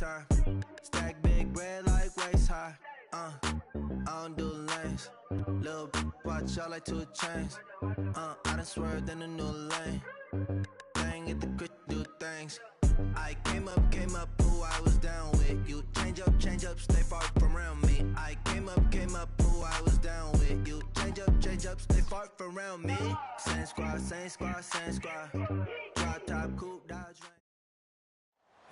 star. Stack big bread like waist high. I don't do lanes. Little watch out like 2 chains. I done swerved in a new lane. Bang at the grit, do things. I came up, who I was down with. You change up, stay far from around me. I came up, who I was down with. You change up, stay far from around me. Same squad. Drop top, coupe, dodge.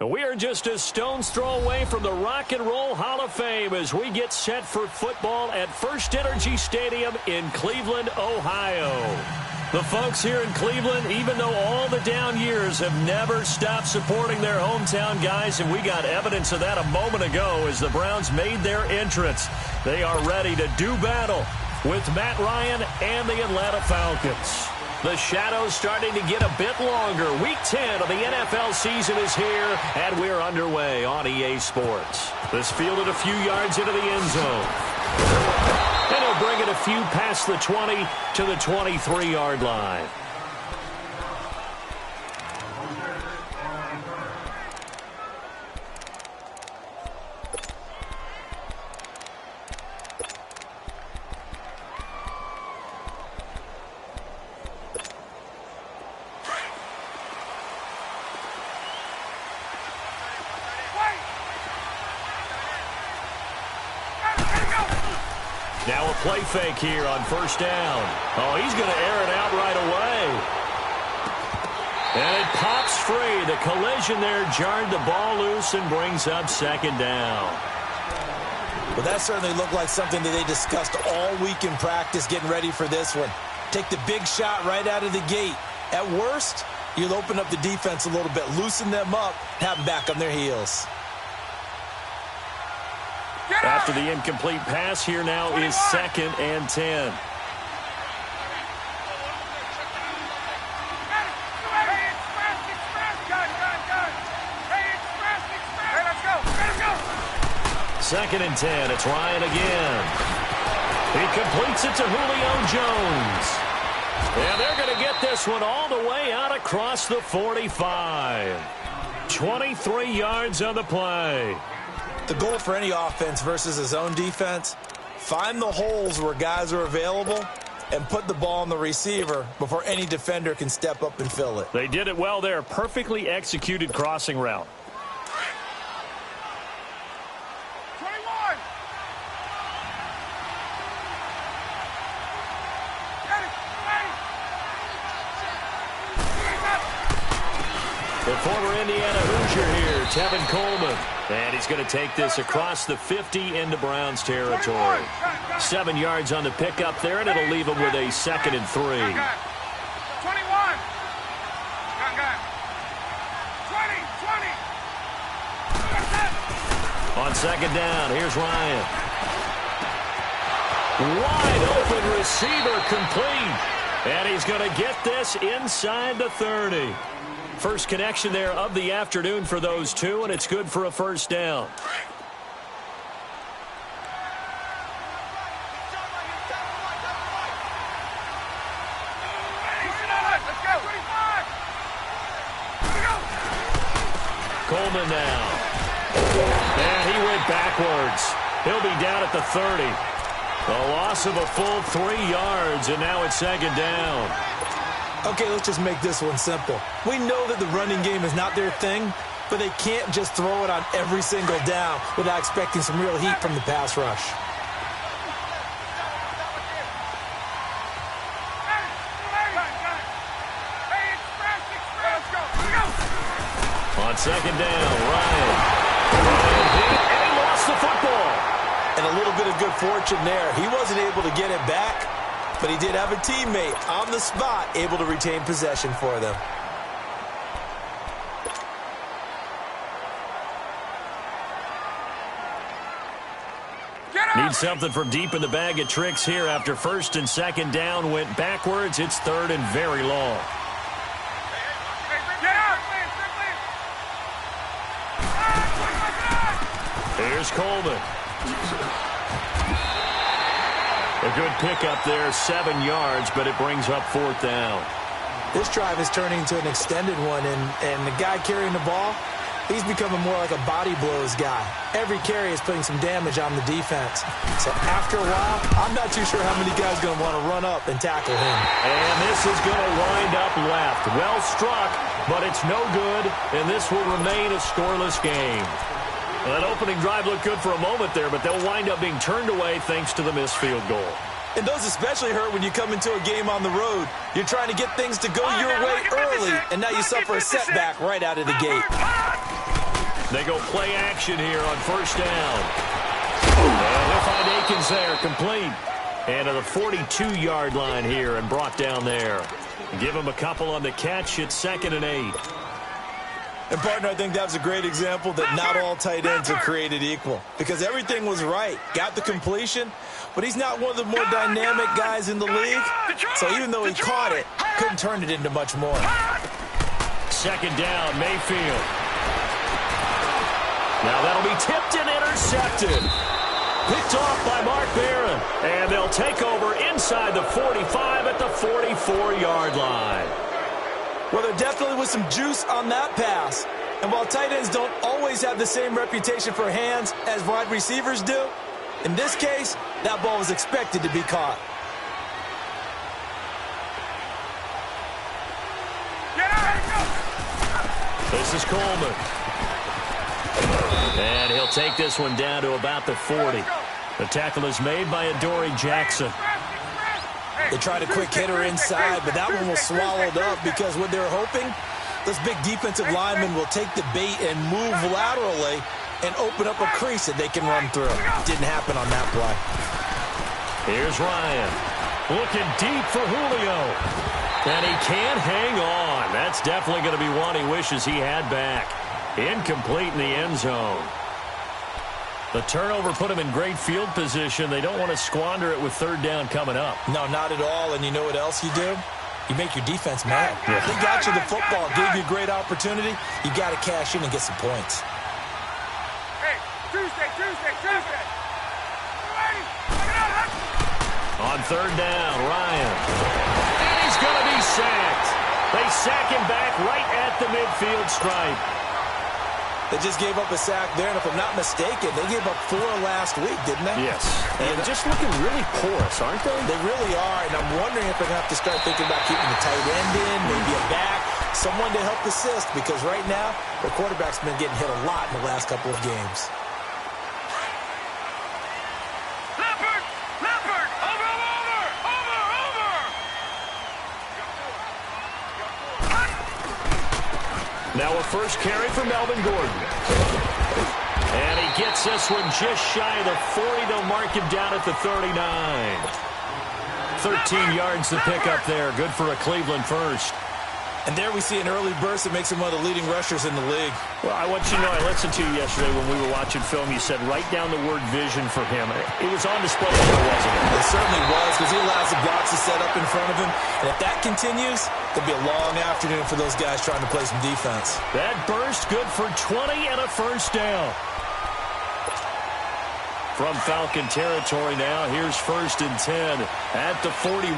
We are just a stone's throw away from the Rock and Roll Hall of Fame as we get set for football at First Energy Stadium in Cleveland, Ohio. The folks here in Cleveland, even though all the down years, have never stopped supporting their hometown guys, and we got evidence of that a moment ago as the Browns made their entrance. They are ready to do battle with Matt Ryan and the Atlanta Falcons. The shadows starting to get a bit longer. Week 10 of the NFL season is here, and we're underway on EA Sports. This fielded a few yards into the end zone. And he'll bring it a few past the 20 to the 23-yard line. Now a play fake here on first down. Oh, he's going to air it out right away. And it pops free. The collision there jarred the ball loose and brings up second down. Well, that certainly looked like something that they discussed all week in practice getting ready for this one. Take the big shot right out of the gate. At worst, you'll open up the defense a little bit, loosen them up, have them back on their heels. After the incomplete pass, here now 21. Is 2nd and 10. Second and 10. It's Ryan again. He completes it to Julio Jones. And they're going to get this one all the way out across the 45. 23 yards on the play. The goal for any offense versus his own defense, find the holes where guys are available and put the ball on the receiver before any defender can step up and fill it. They did it well there. Perfectly executed crossing route. The former Indiana Hoosier here, Tevin Coleman. And he's going to take this across the 50 into Browns territory. 7 yards on the pickup there, and it'll leave him with a 2nd and 3. 21. On second down, here's Ryan. Wide open receiver complete. And he's going to get this inside the 30. First connection there of the afternoon for those two, and it's good for a first down. Coleman now. And he went backwards. He'll be down at the 30. A loss of a full 3 yards, and now it's second down. Okay, let's just make this one simple. We know that the running game is not their thing, but they can't just throw it on every single down without expecting some real heat from the pass rush. On second down, Ryan. And he lost the football. And a little bit of good fortune there. He wasn't able to get it back, but he did have a teammate on the spot able to retain possession for them. Need something from deep in the bag of tricks here after first and second down went backwards. It's third and very long. Here's Coleman. A good pickup there, 7 yards, but it brings up fourth down. This drive is turning into an extended one, and the guy carrying the ball, He's becoming more like a body blows guy. Every carry is putting some damage on the defense. So after a while, I'm not too sure how many guys are going to want to run up and tackle him. And this is going to wind up left. Well struck, but it's no good, and this will remain a scoreless game. Well, that opening drive looked good for a moment there, but they'll wind up being turned away thanks to the missed field goal. And those especially hurt when you come into a game on the road. You're trying to get things to go your way early, and now you suffer a setback right out of the gate. They go play action here on first down. And they'll find Akins there, complete. And to the 42-yard line here and brought down there. Give him a couple on the catch. It's 2nd and 8. And, partner, I think that was a great example that not all tight ends are created equal. Because everything was right. Got the completion, but he's not one of the more dynamic guys in the league. So even though he caught it, couldn't turn it into much more. 2nd down, Mayfield. Now that'll be tipped and intercepted. Picked off by Mark Barron. And they'll take over inside the 45 at the 44-yard line. Well, there definitely was some juice on that pass. And while tight ends don't always have the same reputation for hands as wide receivers do, in this case, that ball was expected to be caught. This is Coleman. And he'll take this one down to about the 40. The tackle is made by Adoree Jackson. They tried a quick hitter inside, but that one was swallowed up because what they're hoping, those big defensive linemen will take the bait and move laterally and open up a crease that they can run through. Didn't happen on that play. Here's Ryan. Looking deep for Julio. And he can't hang on. That's definitely going to be one he wishes he had back. Incomplete in the end zone. The turnover put him in great field position. They don't want to squander it with 3rd down coming up. No, not at all. And you know what else you do? You make your defense mad. Yeah. They got you the football, gave you a great opportunity. You got to cash in and get some points. Hey, Tuesday. On 3rd down, Ryan. And he's going to be sacked. They sack him back right at the midfield stripe. They just gave up a sack there, and if I'm not mistaken, they gave up 4 last week, didn't they? Yes. And just looking really porous, aren't they? They really are, and I'm wondering if they're going to have to start thinking about keeping the tight end in, maybe a back, someone to help assist, because right now, the quarterback's been getting hit a lot in the last couple of games. Now a first carry for Melvin Gordon. And he gets this one just shy of the 40. They'll mark him down at the 39. 13 yards to pick up there. Good for a Cleveland first. And there we see an early burst that makes him one of the leading rushers in the league. Well, I want you to know, I listened to you yesterday when we were watching film. You said write down the word vision for him. It was on display, wasn't it? It certainly was, because he allows the blocks to set up in front of him. And if that continues, it'll be a long afternoon for those guys trying to play some defense. That burst good for 20 and a first down. From Falcon territory now, here's 1st and 10 at the 41.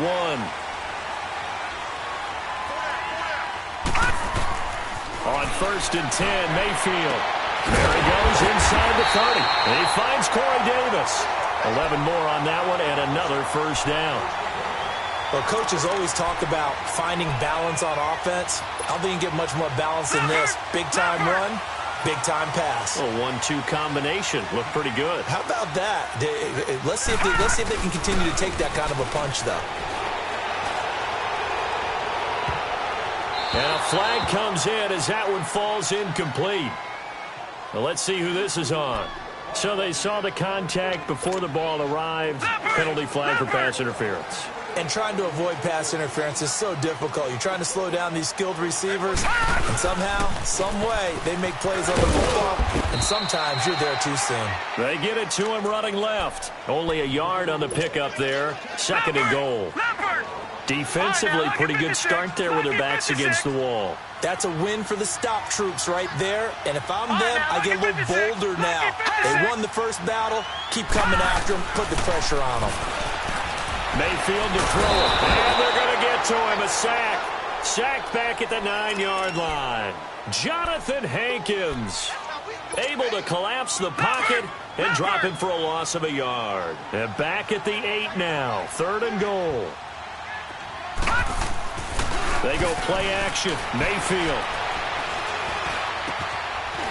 On 1st and 10, Mayfield. There he goes inside the 30. And he finds Corey Davis. 11 more on that one and another first down. Well, coaches always talk about finding balance on offense. I don't think you can get much more balance than this. Big-time run, big-time pass. A 1-2 combination. Looked pretty good. How about that? Let's see if they can continue to take that kind of a punch, though. And a flag comes in as that one falls incomplete. Well, let's see who this is on. So they saw the contact before the ball arrived. Penalty flag for pass interference. And trying to avoid pass interference is so difficult. You're trying to slow down these skilled receivers, and somehow, some way, they make plays on the football, and sometimes you're there too soon. They get it to him running left. Only a yard on the pickup there. 2nd and goal. Defensively, pretty good start there with their backs against the wall. That's a win for the stop troops right there. And if I'm them, I get a little bolder now. They won the first battle. Keep coming after them. Put the pressure on them. Mayfield to throw it. And they're going to get to him. A sack. Sacked back at the 9-yard line. Jonathan Hankins able to collapse the pocket and drop him for a loss of a yard. And back at the 8 now. 3rd and goal. They go play action. Mayfield.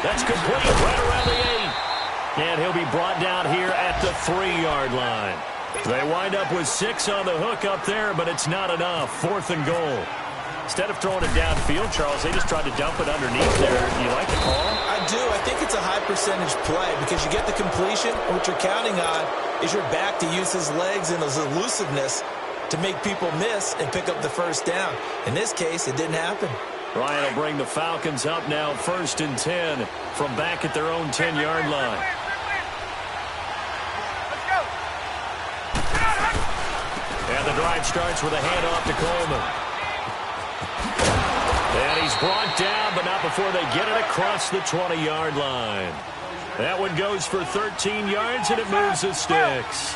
That's complete right around the 8. And he'll be brought down here at the 3-yard line. They wind up with 6 on the hook up there, but it's not enough. 4th and goal. Instead of throwing it downfield, Charles, they just tried to dump it underneath there. You like the call? I do. I think it's a high percentage play because you get the completion. What you're counting on is your back to use his legs and his elusiveness to make people miss and pick up the first down. In this case, it didn't happen. Ryan will bring the Falcons up now 1st and 10 from back at their own 10-yard line. And the drive starts with a handoff to Coleman. And he's brought down, but not before they get it across the 20-yard line. That one goes for 13 yards, and it moves the sticks.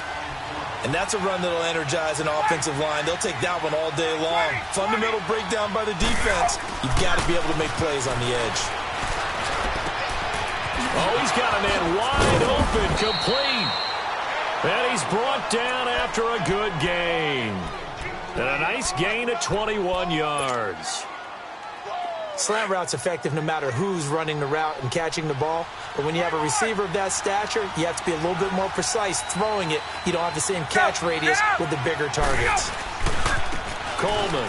And that's a run that'll energize an offensive line. They'll take that one all day long. Fundamental breakdown by the defense. You've got to be able to make plays on the edge. Oh, he's got a man wide open, complete. And he's brought down after a good gain. And a nice gain of 21 yards. Slant route's effective no matter who's running the route and catching the ball. But when you have a receiver of that stature, you have to be a little bit more precise throwing it. You don't have the same catch radius with the bigger targets. Coleman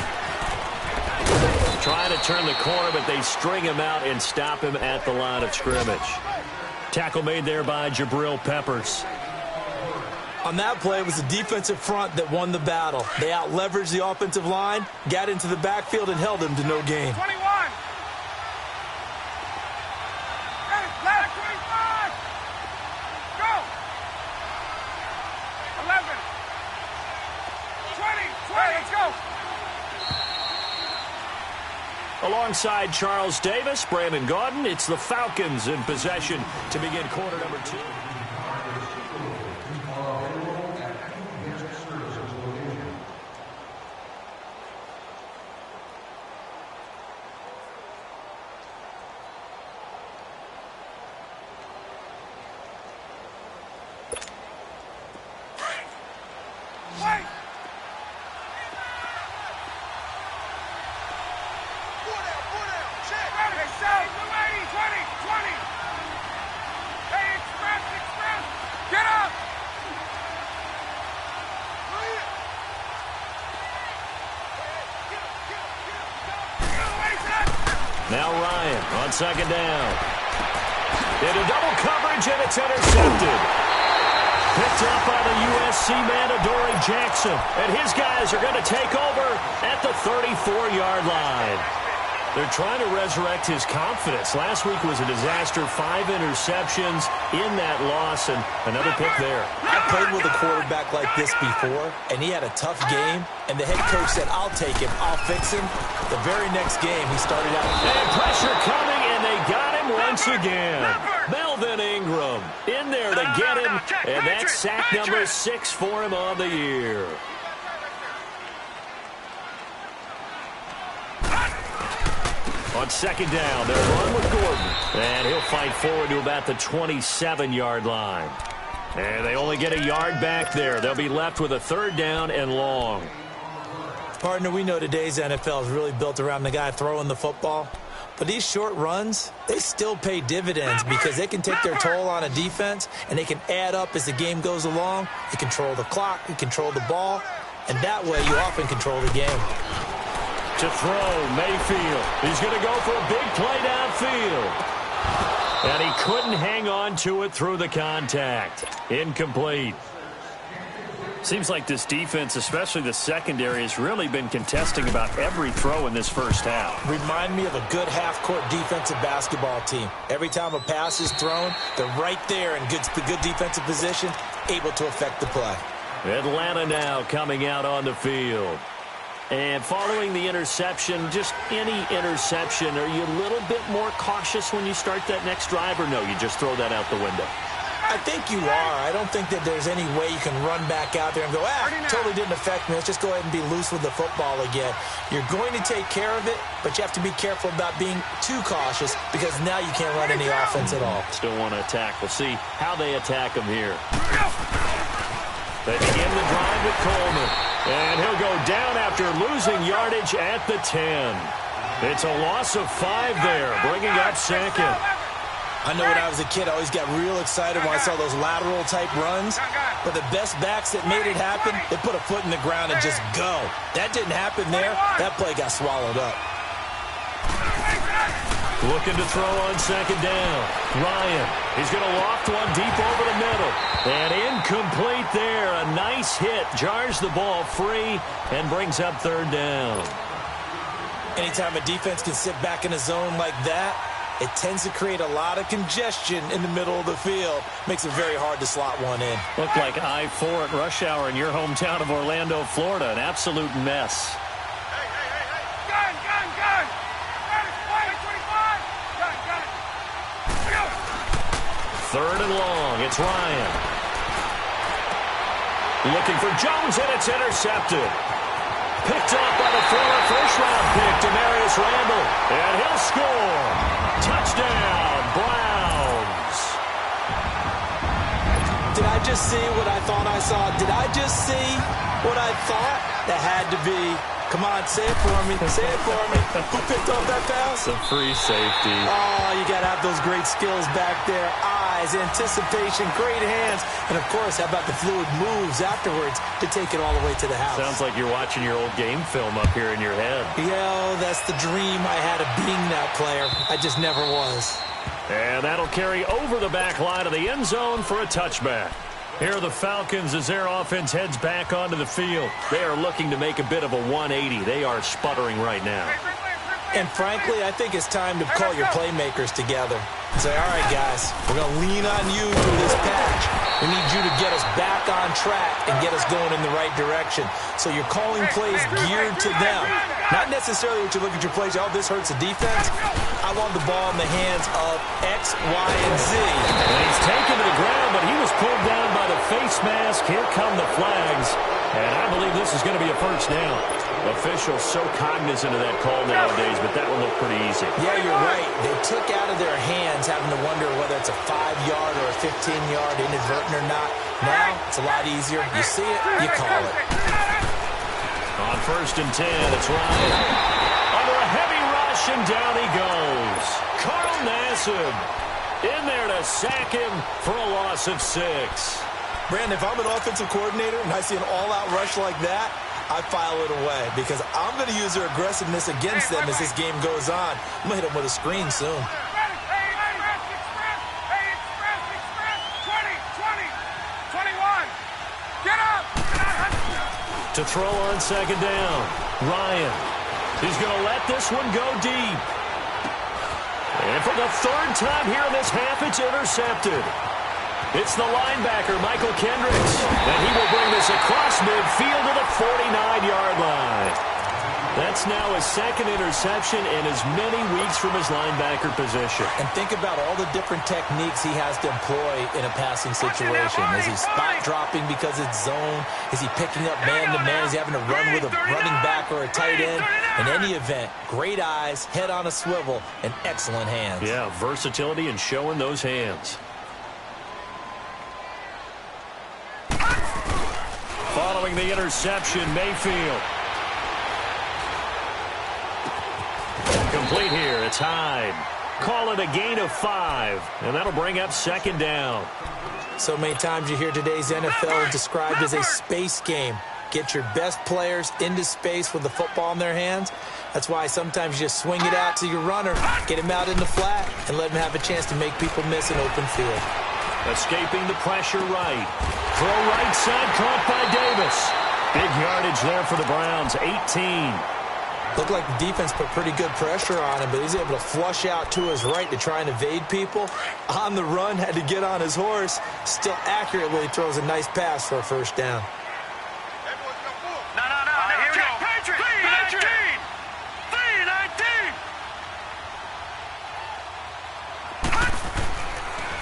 trying to turn the corner, but they string him out and stop him at the line of scrimmage. Tackle made there by Jabril Peppers. On that play, it was the defensive front that won the battle. They out-leveraged the offensive line, got into the backfield, and held him to no gain. 21. Left, 25. Go. 11. 20. Let's go. Alongside Charles Davis, Brandon Gaudin, it's the Falcons in possession to begin quarter number 2. Now Ryan on 2nd down. Into double coverage, and it's intercepted. Picked up by the USC man, Adoree Jackson. And his guys are going to take over at the 34-yard line. They're trying to resurrect his confidence. Last week was a disaster. 5 interceptions in that loss, and another pick there. I played with a quarterback like this before, and he had a tough game, and the head coach said, I'll take him, I'll fix him. The very next game, he started out. And pressure coming, and they got him once again. Melvin Ingram in there to get him, and that's sack number 6 for him on the year. On 2nd down, they'll run with Gordon. And he'll fight forward to about the 27-yard line. And they only get a yard back there. They'll be left with a 3rd down and long. Partner, we know today's NFL is really built around the guy throwing the football. But these short runs, they still pay dividends because they can take their toll on a defense, and they can add up as the game goes along. You control the clock, you control the ball, and that way you often control the game. To throw, Mayfield. He's going to go for a big play downfield. And he couldn't hang on to it through the contact. Incomplete. Seems like this defense, especially the secondary, has really been contesting about every throw in this first half. Remind me of a good half-court defensive basketball team. Every time a pass is thrown, they're right there in good defensive position, able to affect the play. Atlanta now coming out on the field. And following the interception, just any interception, are you a little bit more cautious when you start that next drive, or no, you just throw that out the window? I think you are. I don't think that there's any way you can run back out there and go, totally didn't affect me. Let's just go ahead and be loose with the football again. You're going to take care of it, but you have to be careful about being too cautious because now you can't run any offense at all. Still want to attack. We'll see how they attack him here. They begin the drive with Coleman. And he'll go down after losing yardage at the 10. It's a loss of 5 there, bringing up second. I know when I was a kid, I always got real excited when I saw those lateral-type runs. But the best backs that made it happen, they put a foot in the ground and just go. That didn't happen there. That play got swallowed up. Looking to throw on second down. Ryan, he's going to loft one deep over the middle. And incomplete there. A nice hit. Jars the ball free and brings up third down. Anytime a defense can sit back in a zone like that, it tends to create a lot of congestion in the middle of the field. Makes it very hard to slot one in. Looked like I-4 at rush hour in your hometown of Orlando, Florida. An absolute mess. Gun! Got it! 25! Got it! Third and long. It's Ryan. Looking for Jones, and it's intercepted. Picked off by the former first-round pick, Demarius Randall. And he'll score. Touchdown, Browns. Did I just see what I thought I saw? Did I just see what I thought? That had to be. Come on, say it for me. Say it for me. Who picked off that pass? It's a free safety. Oh, you got to have those great skills back there. Eyes, anticipation, great hands. And, of course, how about the fluid moves afterwards to take it all the way to the house? Sounds like you're watching your old game film up here in your head. Yeah, that's the dream I had of being that player. I just never was. And that'll carry over the back line of the end zone for a touchback. Here are the Falcons as their offense heads back onto the field. They are looking to make a bit of a 180. They are sputtering right now. And frankly, I think it's time to call your playmakers together and say, all right, guys, we're going to lean on you through this patch. We need you to get us back on track and get us going in the right direction. So you're calling plays geared to them. Not necessarily what you look at your plays, oh, this hurts the defense. I want the ball in the hands of X, Y, and Z. And he's taken to the ground, but he was pulled down by the face mask. Here come the flags. And I believe this is going to be a first down. Officials so cognizant of that call nowadays, but that one looked pretty easy. Yeah, you're right. They took out of their hands having to wonder whether it's a 5-yard or a 15-yard inadvertent or not. Now, it's a lot easier. You see it, you call it. On first and 10, it's Ryan. Under a heavy rush, and down he goes. Carl Nassib in there to sack him for a loss of 6. Brandon, if I'm an offensive coordinator and I see an all-out rush like that, I file it away because I'm going to use their aggressiveness against them as this game goes on. I'm going to hit them with a screen soon. To throw on second down, Ryan. He's going to let this one go deep. And for the third time here in this half, it's intercepted. It's the linebacker, Michael Kendricks. And he will bring this across midfield to the 49-yard line. That's now his second interception in as many weeks from his linebacker position. And think about all the different techniques he has to employ in a passing situation. Is he spot dropping because it's zone? Is he picking up man-to-man? Is he having to run with a running back or a tight end? In any event, great eyes, head on a swivel, and excellent hands. Yeah, versatility and showing those hands. Following the interception, Mayfield. Complete here. It's Hyde. Call it a gain of 5, and that'll bring up second down. So many times you hear today's NFL described as a space game. Get your best players into space with the football in their hands. That's why sometimes you just swing it out to your runner, get him out in the flat, and let him have a chance to make people miss an open field. Escaping the pressure right. Throw right side, caught by Davis. Big yardage there for the Browns, 18. Looked like the defense put pretty good pressure on him, but he's able to flush out to his right to try and evade people. On the run, had to get on his horse. Still accurately throws a nice pass for a first down. No. Here we go. Patriot. 319.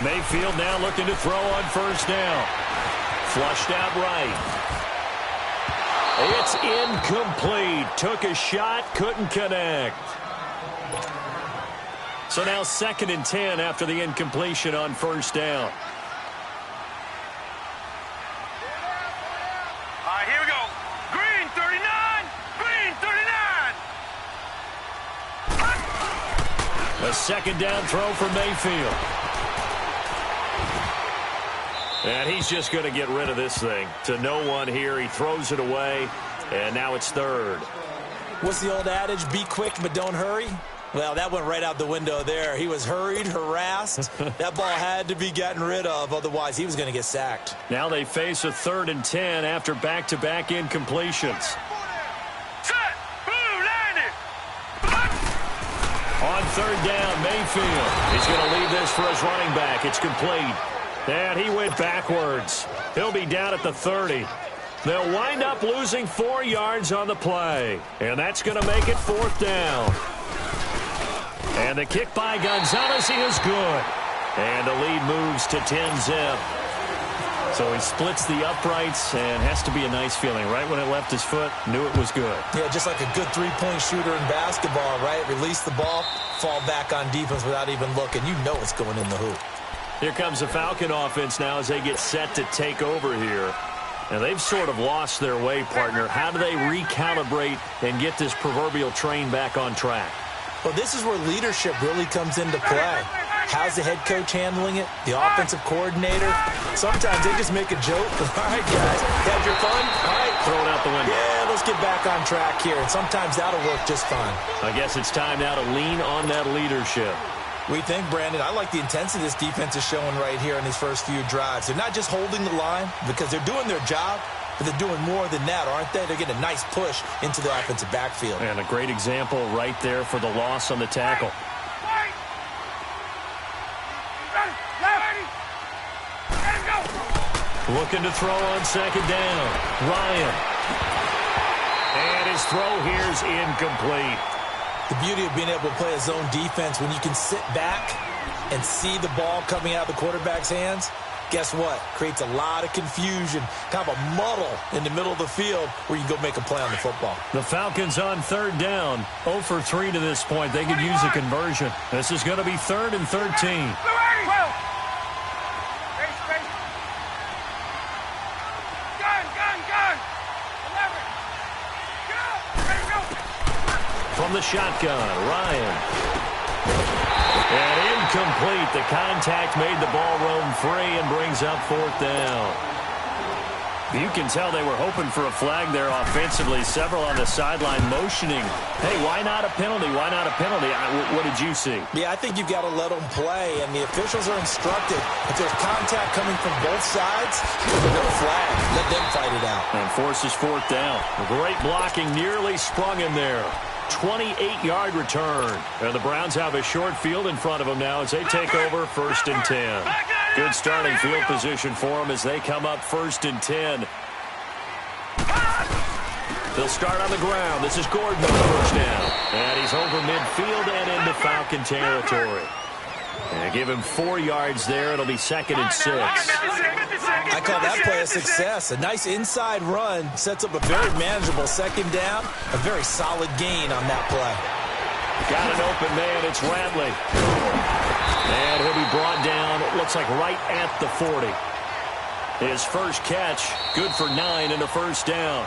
Mayfield now looking to throw on first down. Flushed out right. It's incomplete. Took a shot, couldn't connect. So now 2nd and 10 after the incompletion on first down. All right, here we go. Green 39. Green 39. A 2nd down throw for Mayfield. And he's just going to get rid of this thing. To no one here. He throws it away. And now it's 3rd. What's the old adage? Be quick, but don't hurry. Well, that went right out the window there. He was hurried, harassed. That ball had to be gotten rid of. Otherwise, he was going to get sacked. Now they face a 3rd and 10 after back-to-back incompletions. Set. Blue landed. On 3rd down, Mayfield. He's going to leave this for his running back. It's complete. And he went backwards. He'll be down at the 30. They'll wind up losing 4 yards on the play. And that's going to make it 4th down. And the kick by Gonzalez is good. And the lead moves to 10-zip. So he splits the uprights and has to be a nice feeling. Right when it left his foot, knew it was good. Yeah, just like a good three-point shooter in basketball, right? Release the ball, fall back on defense without even looking. You know it's going in the hoop. Here comes the Falcon offense now as they get set to take over here. And they've sort of lost their way, partner. How do they recalibrate and get this proverbial train back on track? Well, this is where leadership really comes into play. How's the head coach handling it? The offensive coordinator? Sometimes they just make a joke. All right, guys, had your fun? All right. Throw it out the window. Yeah, let's get back on track here. And sometimes that'll work just fine. I guess it's time now to lean on that leadership. We think, Brandon, I like the intensity this defense is showing right here in these first few drives. They're not just holding the line because they're doing their job, but they're doing more than that, aren't they? They're getting a nice push into the offensive backfield. And a great example right there for the loss on the tackle. Looking to throw on 2nd down. Ryan. And his throw here's incomplete. The beauty of being able to play a zone defense when you can sit back and see the ball coming out of the quarterback's hands, guess what? Creates a lot of confusion, kind of a muddle in the middle of the field where you go make a play on the football. The Falcons on 3rd down. 0 for 3 to this point. They could use a conversion. This is going to be 3rd and 13. From the shotgun, Ryan. And incomplete. The contact made the ball roam free and brings up 4th down. You can tell they were hoping for a flag there offensively. Several on the sideline motioning. Hey, why not a penalty? Why not a penalty? What did you see? Yeah, I think you've got to let them play, and the officials are instructed. If there's contact coming from both sides, no flag. Let them fight it out. And forces 4th down. Great blocking, nearly sprung him there. 28-yard return. And the Browns have a short field in front of them now as they take over 1st and 10. Good starting field position for them as they come up 1st and 10. They'll start on the ground. This is Gordon on first down. And he's over midfield and into Falcon territory. And give him 4 yards there. It'll be 2nd and 6. I call that play a success. A nice inside run sets up a very manageable 2nd down. A very solid gain on that play. Got an open man. It's Radley. And he'll be brought down, it looks like right at the 40. His first catch, good for 9 and a 1st down.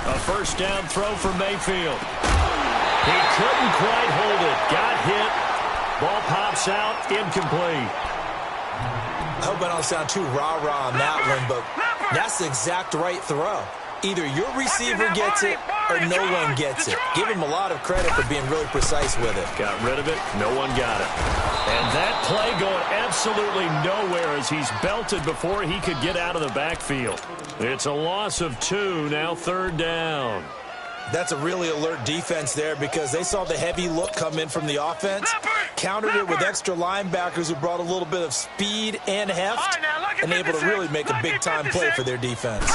A 1st down throw for Mayfield. He couldn't quite hold it. Got hit. Ball pops out, incomplete. I hope I don't sound too rah-rah on that one, but that's the exact right throw. Either your receiver gets it or no one gets it. Give him a lot of credit for being really precise with it. Got rid of it. No one got it. And that play going absolutely nowhere as he's belted before he could get out of the backfield. It's a loss of 2, now 3rd down. That's a really alert defense there because they saw the heavy look come in from the offense, countered it with extra linebackers who brought a little bit of speed and heft, and able to really make a big-time play for their defense.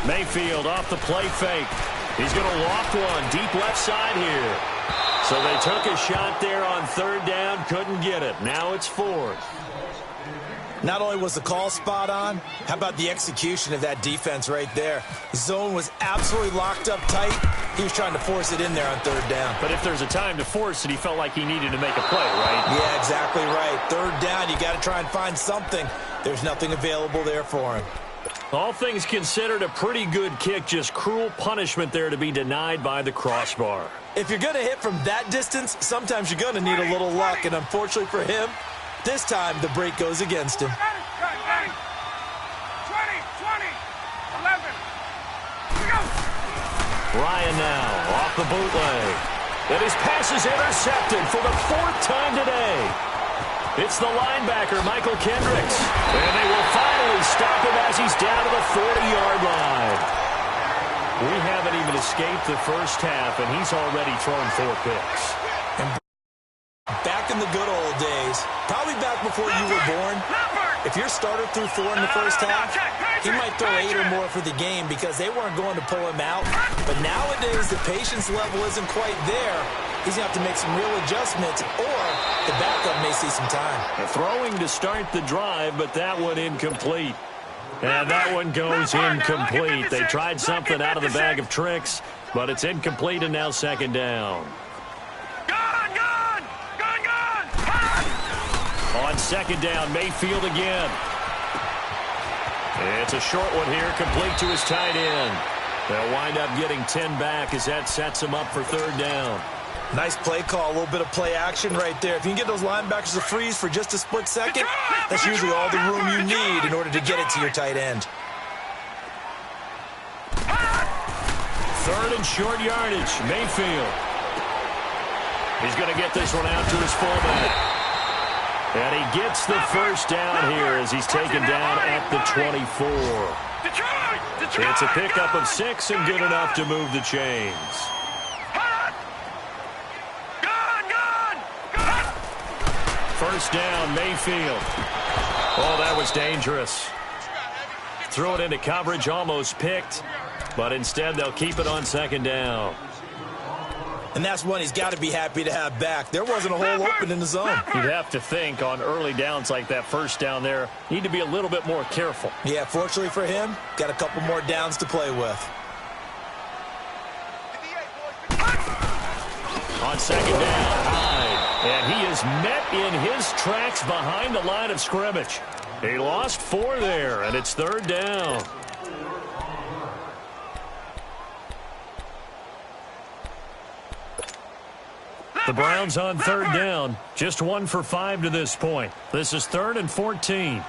Mayfield off the play fake. He's going to loft one deep left side here. So they took a shot there on third down, couldn't get it. Now it's fourth. Not only was the call spot on, how about the execution of that defense right there? The zone was absolutely locked up tight. He was trying to force it in there on third down. But if there's a time to force it, he felt like he needed to make a play, right? Yeah, exactly right. Third down, you got to try and find something. There's nothing available there for him. All things considered, a pretty good kick, just cruel punishment there to be denied by the crossbar. If you're going to hit from that distance, sometimes you're going to need a little luck, and unfortunately for him, this time, the break goes against him. 20, 20, 11. Go. Ryan now off the bootleg. And his pass is intercepted for the fourth time today. It's the linebacker, Michael Kendricks. And they will finally stop him as he's down to the 40-yard line. We haven't even escaped the first half, and he's already thrown 4 picks. Back in the good old days, probably back before you were born, if your starter threw 4 in the first half, he might throw 8 or more for the game because they weren't going to pull him out. But nowadays, the patience level isn't quite there. He's going to have to make some real adjustments, or the backup may see some time. Throwing to start the drive, but that one incomplete. And that one goes incomplete. They tried something out of the bag of tricks, but it's incomplete and now second down. On second down, Mayfield again. It's a short one here, complete to his tight end. They'll wind up getting 10 back as that sets him up for third down. Nice play call, a little bit of play action right there. If you can get those linebackers to freeze for just a split second, that's usually all the room you need in order to get it to your tight end. Third and short yardage, Mayfield. He's going to get this one out to his fullback. And he gets the first down here as he's taken down at the 24. It's a pickup of 6 and good enough to move the chains. First down, Mayfield. Oh, that was dangerous. Threw it into coverage, almost picked. But instead, they'll keep it on second down. And that's one he's got to be happy to have back. There wasn't a hole open in the zone. You'd have to think on early downs like that first down there, need to be a little bit more careful. Yeah, fortunately for him, got a couple more downs to play with. On second down, Hyde. And he is met in his tracks behind the line of scrimmage. He lost 4 there, and it's third down. The Browns on third down, just 1 for 5 to this point. This is 3rd and 14.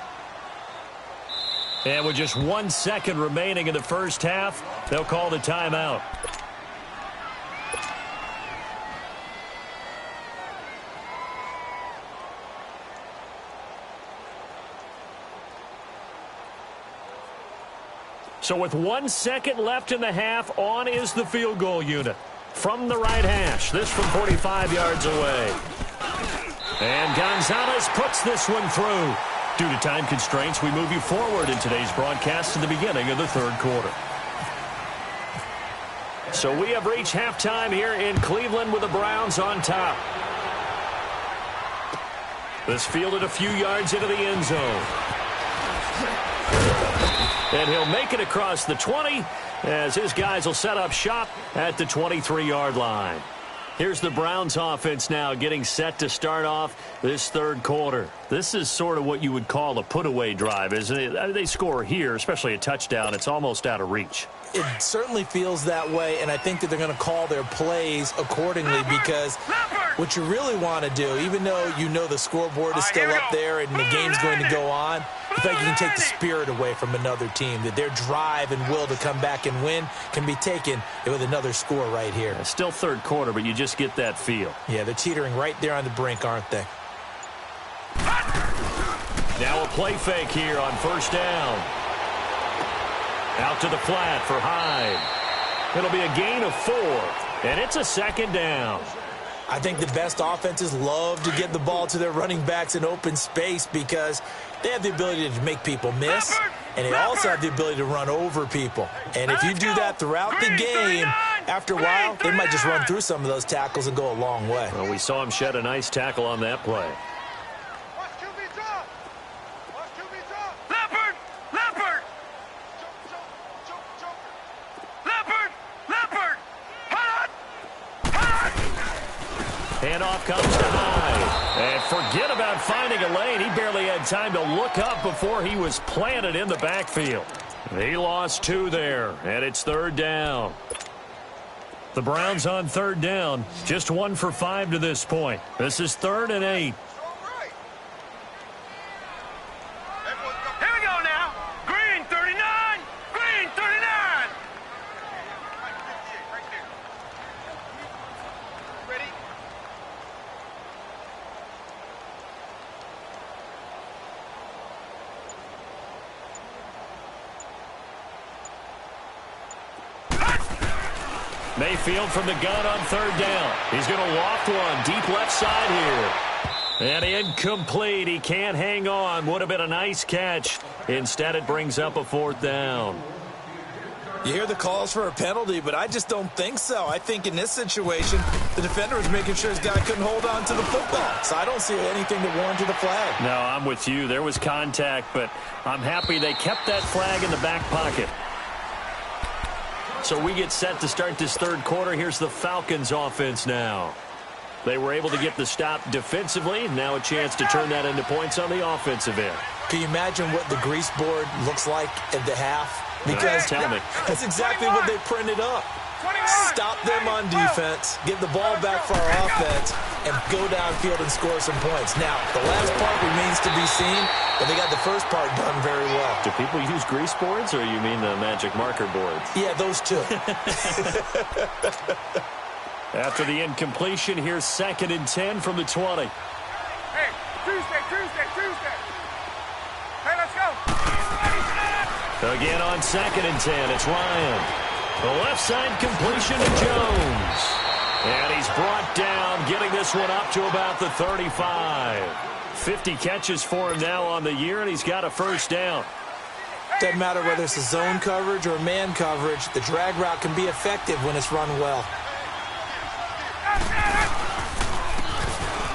And with just 1 second remaining in the first half, they'll call the timeout. So with 1 second left in the half, on is the field goal unit. From the right hash, this from 45 yards away. And Gonzalez puts this one through. Due to time constraints, we move you forward in today's broadcast to the beginning of the third quarter. So we have reached halftime here in Cleveland with the Browns on top. This fielded a few yards into the end zone. And he'll make it across the 20 as his guys will set up shop at the 23-yard line. Here's the Browns offense now getting set to start off this third quarter. This is sort of what you would call a put-away drive, isn't it? I mean, they score here, especially a touchdown. It's almost out of reach. It certainly feels that way, and I think that they're going to call their plays accordingly because what you really want to do, even though you know the scoreboard is still up there and the game's going to go on, in fact, you can take the spirit away from another team, that their drive and will to come back and win can be taken with another score right here. It's still third quarter, but you just get that feel. Yeah, they're teetering right there on the brink, aren't they? Now a play fake here on first down. Out to the flat for Hyde. It'll be a gain of 4, and it's a second down. I think the best offenses love to get the ball to their running backs in open space because they have the ability to make people miss, and they also have the ability to run over people. And if you do that throughout the game, after a while, they might just run through some of those tackles and go a long way. Well, we saw him shed a nice tackle on that play. Handoff comes to Hyde. And forget about finding a lane. He barely had time to look up before he was planted in the backfield. He lost 2 there, and it's 3rd down. The Browns on 3rd down. Just 1 for 5 to this point. This is 3rd and 8. Here we go now. Green 39. Green 39. Ready? Mayfield from the gun on 3rd down. He's going to loft one deep left side here. And incomplete. He can't hang on. Would have been a nice catch. Instead, it brings up a 4th down. You hear the calls for a penalty, but I just don't think so. I think in this situation, the defender was making sure his guy couldn't hold on to the football. So I don't see anything that warranted a flag. No, I'm with you. There was contact, but I'm happy they kept that flag in the back pocket. So we get set to start this 3rd quarter. Here's the Falcons offense now. They were able to get the stop defensively. Now a chance to turn that into points on the offensive end. Can you imagine what the grease board looks like at the half? Because tell me. That's exactly what they printed up. Stop them on defense, get the ball back for our offense, and go downfield and score some points. Now, the last part remains to be seen, but they got the first part done very well. Do people use grease boards, or you mean the magic marker boards? Yeah, those two. After the incompletion, here's 2nd and 10 from the 20. Hey, Tuesday. Hey, let's go. Again on 2nd and 10, it's Ryan. The left side completion to Jones. And he's brought down, getting this one up to about the 35. 50 catches for him now on the year, and he's got a 1st down. Doesn't matter whether it's a zone coverage or man coverage, the drag route can be effective when it's run well.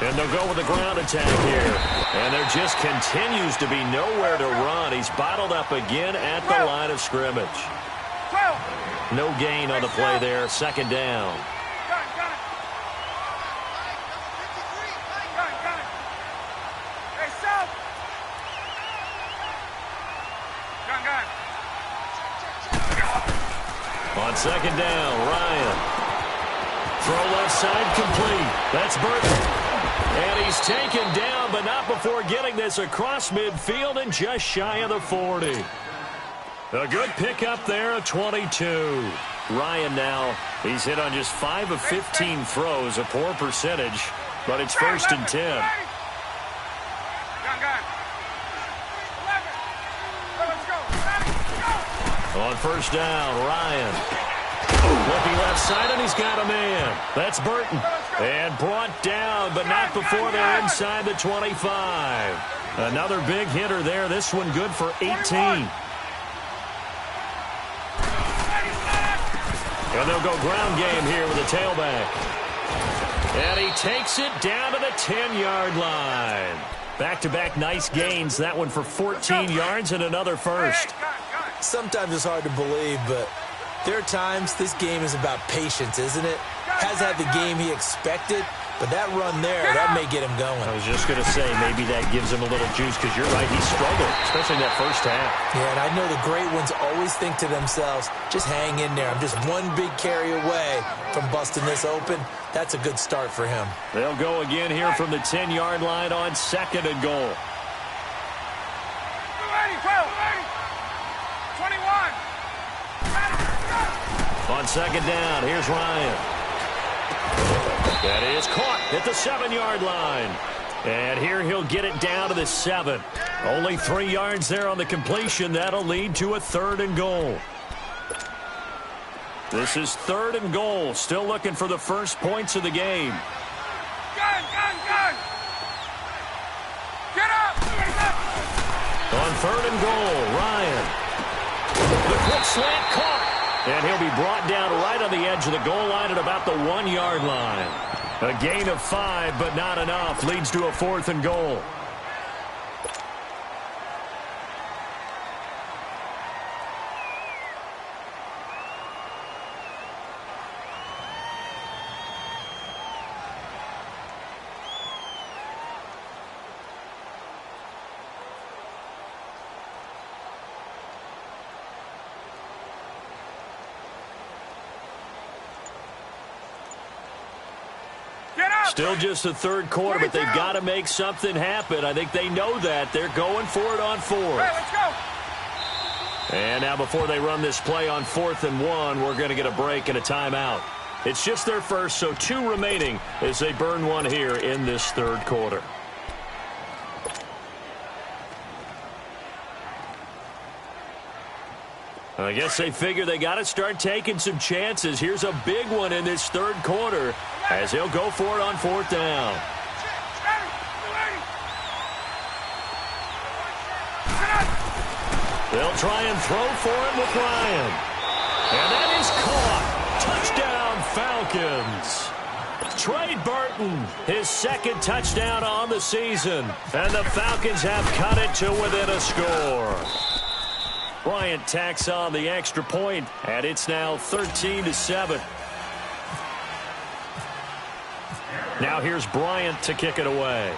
And they'll go with the ground attack here. And there just continues to be nowhere to run. He's bottled up again at the line of scrimmage. No gain on the play there. 2nd down. On 2nd down, Ryan. Throw left side complete. That's Burton. And he's taken down, but not before getting this across midfield and just shy of the 40. A good pickup there, a 22. Ryan now, he's hit on just 5 of 15 throws, a poor percentage, but it's 1st and 10. On 1st down, Ryan. Looking left side, and he's got a man. That's Burton. And brought down, but not before they're inside the 25. Another big hitter there. This one good for 18. And they'll go ground game here with the tailback. And he takes it down to the 10-yard line. Back-to-back nice gains. That one for 14 yards and another 1st. Sometimes it's hard to believe, but there are times this game is about patience, isn't it? Has had the game he expected, but that run there, that may get him going. I was just going to say, maybe that gives him a little juice, because you're right, he struggled, especially in that 1st half. Yeah, and I know the great ones always think to themselves, just hang in there. I'm just one big carry away from busting this open. That's a good start for him. They'll go again here from the 10-yard line on 2nd and goal. 21. On 2nd down, here's Ryan. That is caught at the 7-yard line. And here he'll get it down to the 7. Only 3 yards there on the completion. That'll lead to a 3rd and goal. This is 3rd and goal. Still looking for the first points of the game. Gun! Get up! On 3rd and goal, Ryan. The quick slant caught. And he'll be brought down right on the edge of the goal line at about the 1-yard line. A gain of 5, but not enough. Leads to a 4th and goal. Still just the 3rd quarter, but they've got to make something happen. I think they know that. They're going for it on 4th. Hey, let's go. And now before they run this play on 4th and 1, we're going to get a break and a timeout. It's just their first, so 2 remaining as they burn one here in this 3rd quarter. I guess they figure they got to start taking some chances. Here's a big one in this 3rd quarter as he'll go for it on 4th down. They'll try and throw for him with Ryan. And that is caught. Touchdown, Falcons. Trey Burton, his 2nd touchdown on the season. And the Falcons have cut it to within a score. Bryant tacks on the extra point, and it's now 13-7. Now here's Bryant to kick it away.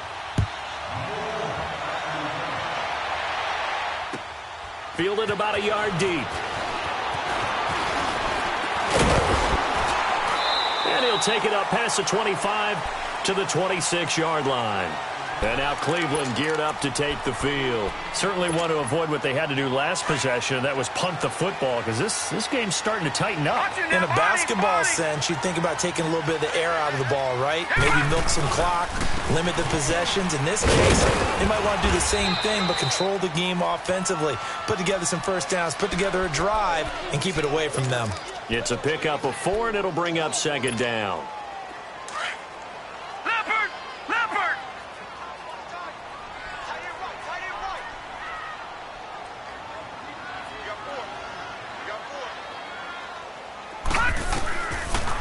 Fielded about a yard deep. And he'll take it up past the 25 to the 26-yard line. And now Cleveland geared up to take the field. Certainly want to avoid what they had to do last possession. That was punt the football, because this game's starting to tighten up. In a basketball sense, you think about taking a little bit of the air out of the ball, right? Maybe milk some clock, limit the possessions. In this case, they might want to do the same thing, but control the game offensively. Put together some first downs, put together a drive, and keep it away from them. It's a pickup of 4, and it'll bring up 2nd down.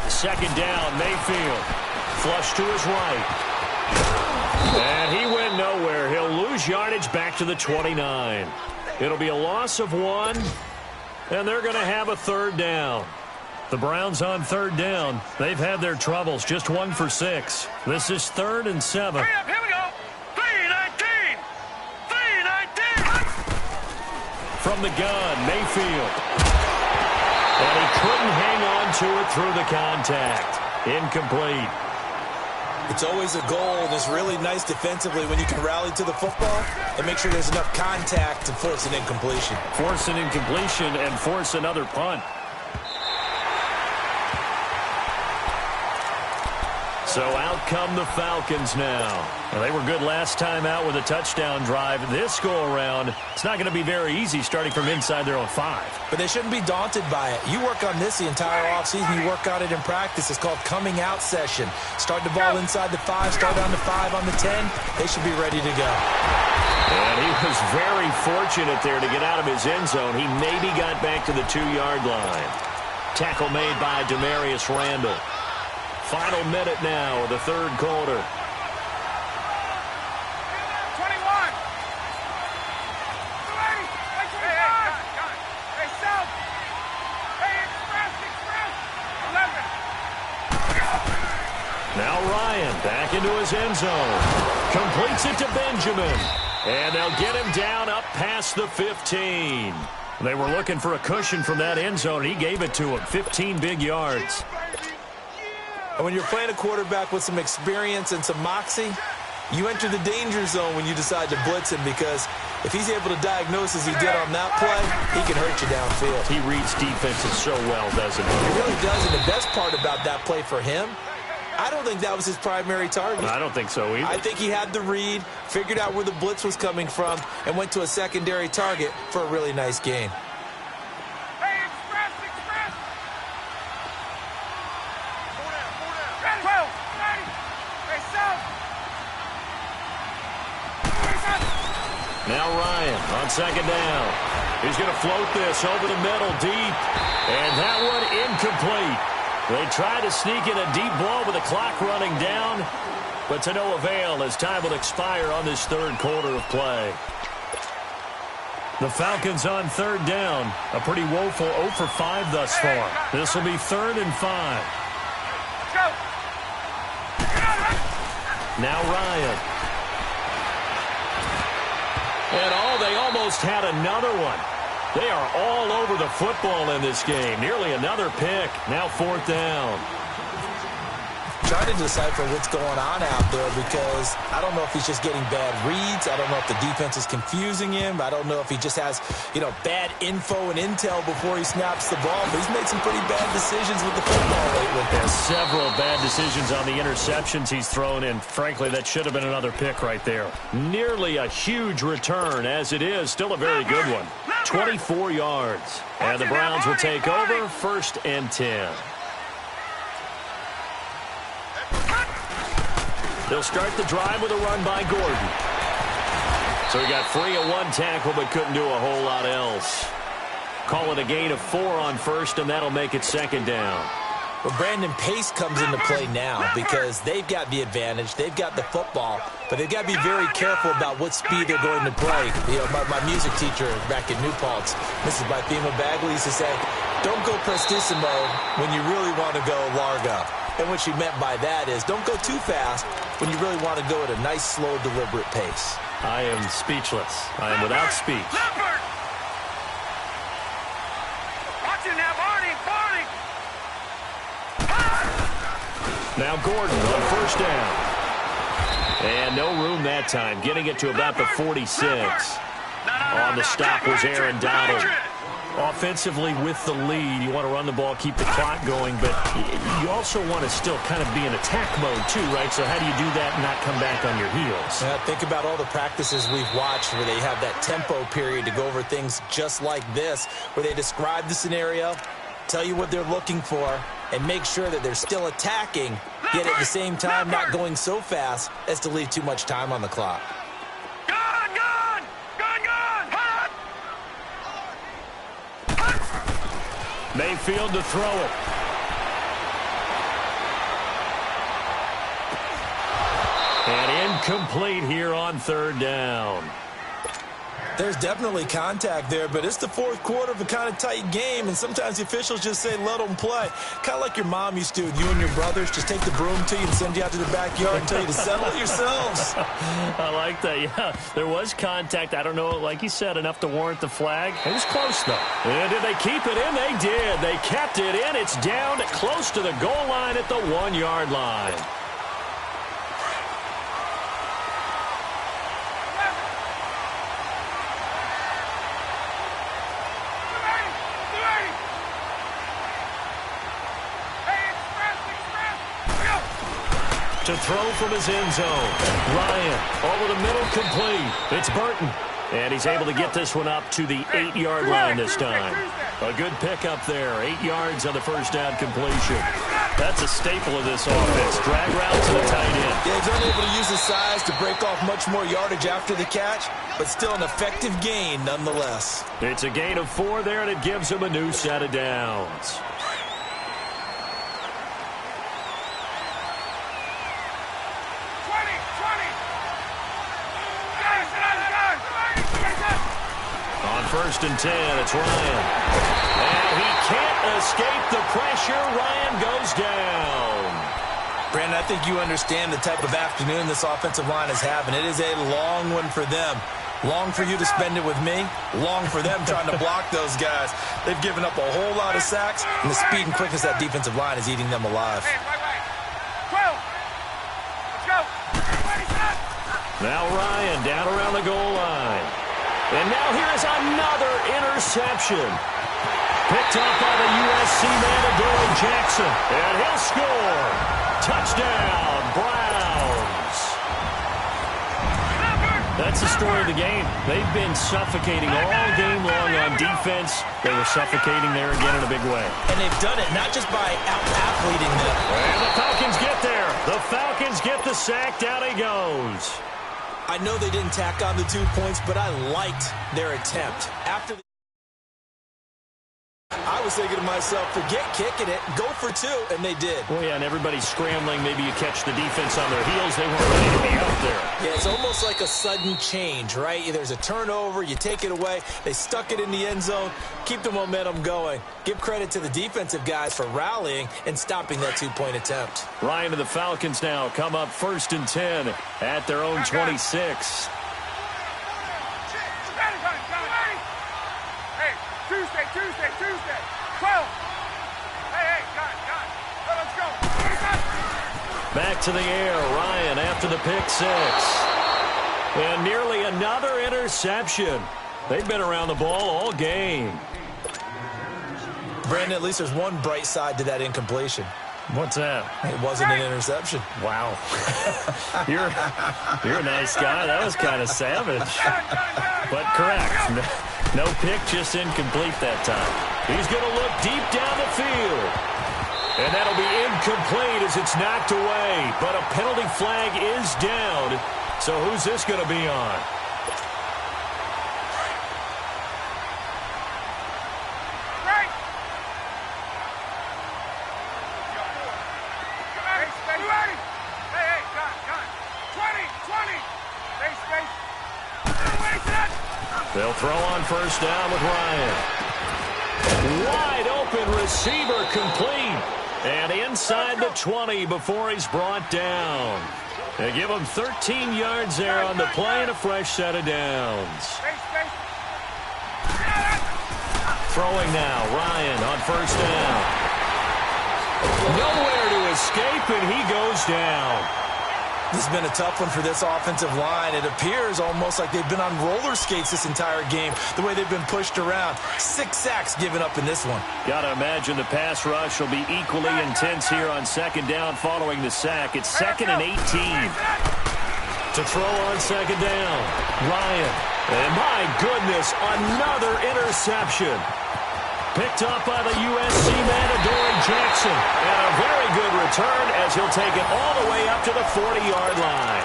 Second down, Mayfield. Flush to his right. And he went nowhere. He'll lose yardage back to the 29. It'll be a loss of 1, and they're going to have a 3rd down. The Browns on 3rd down. They've had their troubles, just 1 for 6. This is 3rd and 7. Hurry up, here we go. 3-19. 3-19. From the gun, Mayfield. And he couldn't hang on to it through the contact. Incomplete. It's always a goal, and it's really nice defensively when you can rally to the football and make sure there's enough contact to force an incompletion. Force an incompletion and force another punt. So out come the Falcons now. Well, they were good last time out with a touchdown drive. This go-around, it's not going to be very easy starting from inside their own 5. But they shouldn't be daunted by it. You work on this the entire offseason. You work on it in practice. It's called coming out session. Start the ball inside the 5, start on the 5, on the 10. They should be ready to go. And he was very fortunate there to get out of his end zone. He maybe got back to the 2-yard line. Tackle made by Demarius Randall. Final minute now of the 3rd quarter. 21. Hey, South. Hey, Express. 11. Now Ryan back into his end zone. Completes it to Benjamin. And they'll get him down up past the 15. They were looking for a cushion from that end zone. He gave it to him. 15 big yards. And when you're playing a quarterback with some experience and some moxie, you enter the danger zone when you decide to blitz him, because if he's able to diagnose as he did on that play, he can hurt you downfield. He reads defenses so well, doesn't he? He really does, and the best part about that play for him, I don't think that was his primary target. I don't think so either. I think he had the read, figured out where the blitz was coming from, and went to a secondary target for a really nice gain. Hey, Express. Now Ryan on second down. He's going to float this over the middle deep. And that one incomplete. They tried to sneak in a deep ball with the clock running down, but to no avail as time will expire on this third quarter of play. The Falcons on third down. A pretty woeful 0 for 5 thus far. This will be 3rd and 5. Now Ryan. And they almost had another one. They are all over the football in this game. Nearly another pick. Now 4th down. Trying to decipher what's going on out there because I don't know if he's just getting bad reads. I don't know if the defense is confusing him. I don't know if he just has, bad info and intel before he snaps the ball. But he's made some pretty bad decisions with the football lately. There's several bad decisions on the interceptions he's thrown in. Frankly, that should have been another pick right there. Nearly a huge return as it is. Still a very good one. 24 yards. And the Browns will take over 1st and 10. They'll start the drive with a run by Gordon. So he got free of 1 tackle but couldn't do a whole lot else. Call it a gain of 4 on 1st, and that'll make it 2nd down. Well, Brandon, pace comes into play now because they've got the advantage. They've got the football, but they've got to be very careful about what speed they're going to play. My music teacher back in New Paltz, Mrs. Bythema Bagley, used to say, don't go prestissimo when you really want to go largo. And what she meant by that is don't go too fast when you really want to go at a nice, slow, deliberate pace. I am speechless. I am without speech. Now Gordon on 1st down. And no room that time. Getting it to about the 46. On the stop was Aaron Donald. Offensively with the lead, you want to run the ball, keep the clock going, but you also want to still kind of be in attack mode too, right? So how do you do that and not come back on your heels? Think about all the practices we've watched where they have that tempo period to go over things just like this, where they describe the scenario, tell you what they're looking for, and make sure that they're still attacking, yet at the same time not going so fast as to leave too much time on the clock. Mayfield to throw it. And incomplete here on 3rd down. There's definitely contact there, but it's the 4th quarter of a kind of tight game, and sometimes the officials just say, let them play. Kind of like your mom used to, you and your brothers just take the broom to you and send you out to the backyard and tell you to settle it yourselves. I like that, yeah. There was contact. I don't know, like you said, enough to warrant the flag. It was close, though. And did they keep it in? They did. They kept it in. It's down close to the goal line at the 1-yard line. To throw from his end zone. Ryan over the middle, complete. It's Burton. And he's able to get this one up to the 8-yard line this time. A good pickup there. 8 yards on the 1st down completion. That's a staple of this offense. Drag route to the tight end. Yeah, he's unable to use his size to break off much more yardage after the catch, but still an effective gain nonetheless. It's a gain of 4 there, and it gives him a new set of downs. On 1st and 10, it's Ryan. And he can't escape the pressure. Ryan goes down. Brandon, I think you understand the type of afternoon this offensive line is having. It is a long one for them. Long for you to spend it with me. Long for them trying to block those guys. They've given up a whole lot of sacks, and the speed and quickness of that defensive line is eating them alive. Now Ryan down around the goal line. And now here's another interception. Picked up by the USC man, Adoree Jackson. And he'll score. Touchdown, Browns. That's the story of the game. They've been suffocating all game long on defense. They were suffocating there again in a big way. And they've done it not just by out-athleting them. And the Falcons get there. The Falcons get the sack. Down he goes. I know they didn't tack on the 2 points, but I liked their attempt. I was thinking to myself, forget kicking it, go for 2, and they did. Well, yeah, and everybody's scrambling. Maybe you catch the defense on their heels. They weren't ready to be out there. Yeah, it's almost like a sudden change, right? There's a turnover, you take it away. They stuck it in the end zone, keep the momentum going. Give credit to the defensive guys for rallying and stopping that 2-point attempt. Ryan and the Falcons now come up 1st and 10 at their own 26. Tuesday. 12. Hey, got it. Let's go. Back to the air. Ryan after the pick 6. And nearly another interception. They've been around the ball all game. Brandon, at least there's one bright side to that incompletion. What's that? It wasn't an interception. Wow. You're a nice guy. That was kind of savage. But correct. No pick, just incomplete that time. He's going to look deep down the field. And that'll be incomplete as it's knocked away. But a penalty flag is down. So who's this going to be on? They'll throw on 1st down with Ryan. Wide open receiver complete. And inside the 20 before he's brought down. They give him 13 yards there on the play and a fresh set of downs. Throwing now, Ryan on 1st down. Nowhere to escape, and he goes down. This has been a tough one for this offensive line. It appears almost like they've been on roller skates this entire game, the way they've been pushed around. 6 sacks given up in this one. Got to imagine the pass rush will be equally intense here on 2nd down following the sack. It's 2nd and 18. To throw on 2nd down, Ryan. And my goodness, another interception. Picked up by the USC man, Adoree Jackson. And a very good return as he'll take it all the way up to the 40-yard line.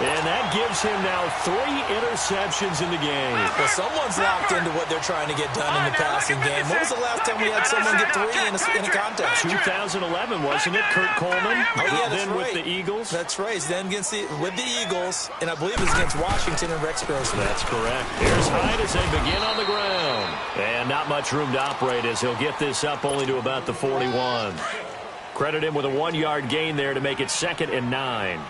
And that gives him now 3 interceptions in the game. Well, someone's locked into what they're trying to get done in the passing game. When was the last time we had someone get 3 in a contest? 2011, wasn't it? Kurt Coleman. Oh, yeah, that's then right. With the Eagles. That's right. Then with the Eagles, and I believe it was against Washington and Rex Grossman. That's correct. Here's Hyde as they begin on the ground. And not much room to operate as he'll get this up only to about the 41. Credit him with a 1-yard gain there to make it 2nd and 9.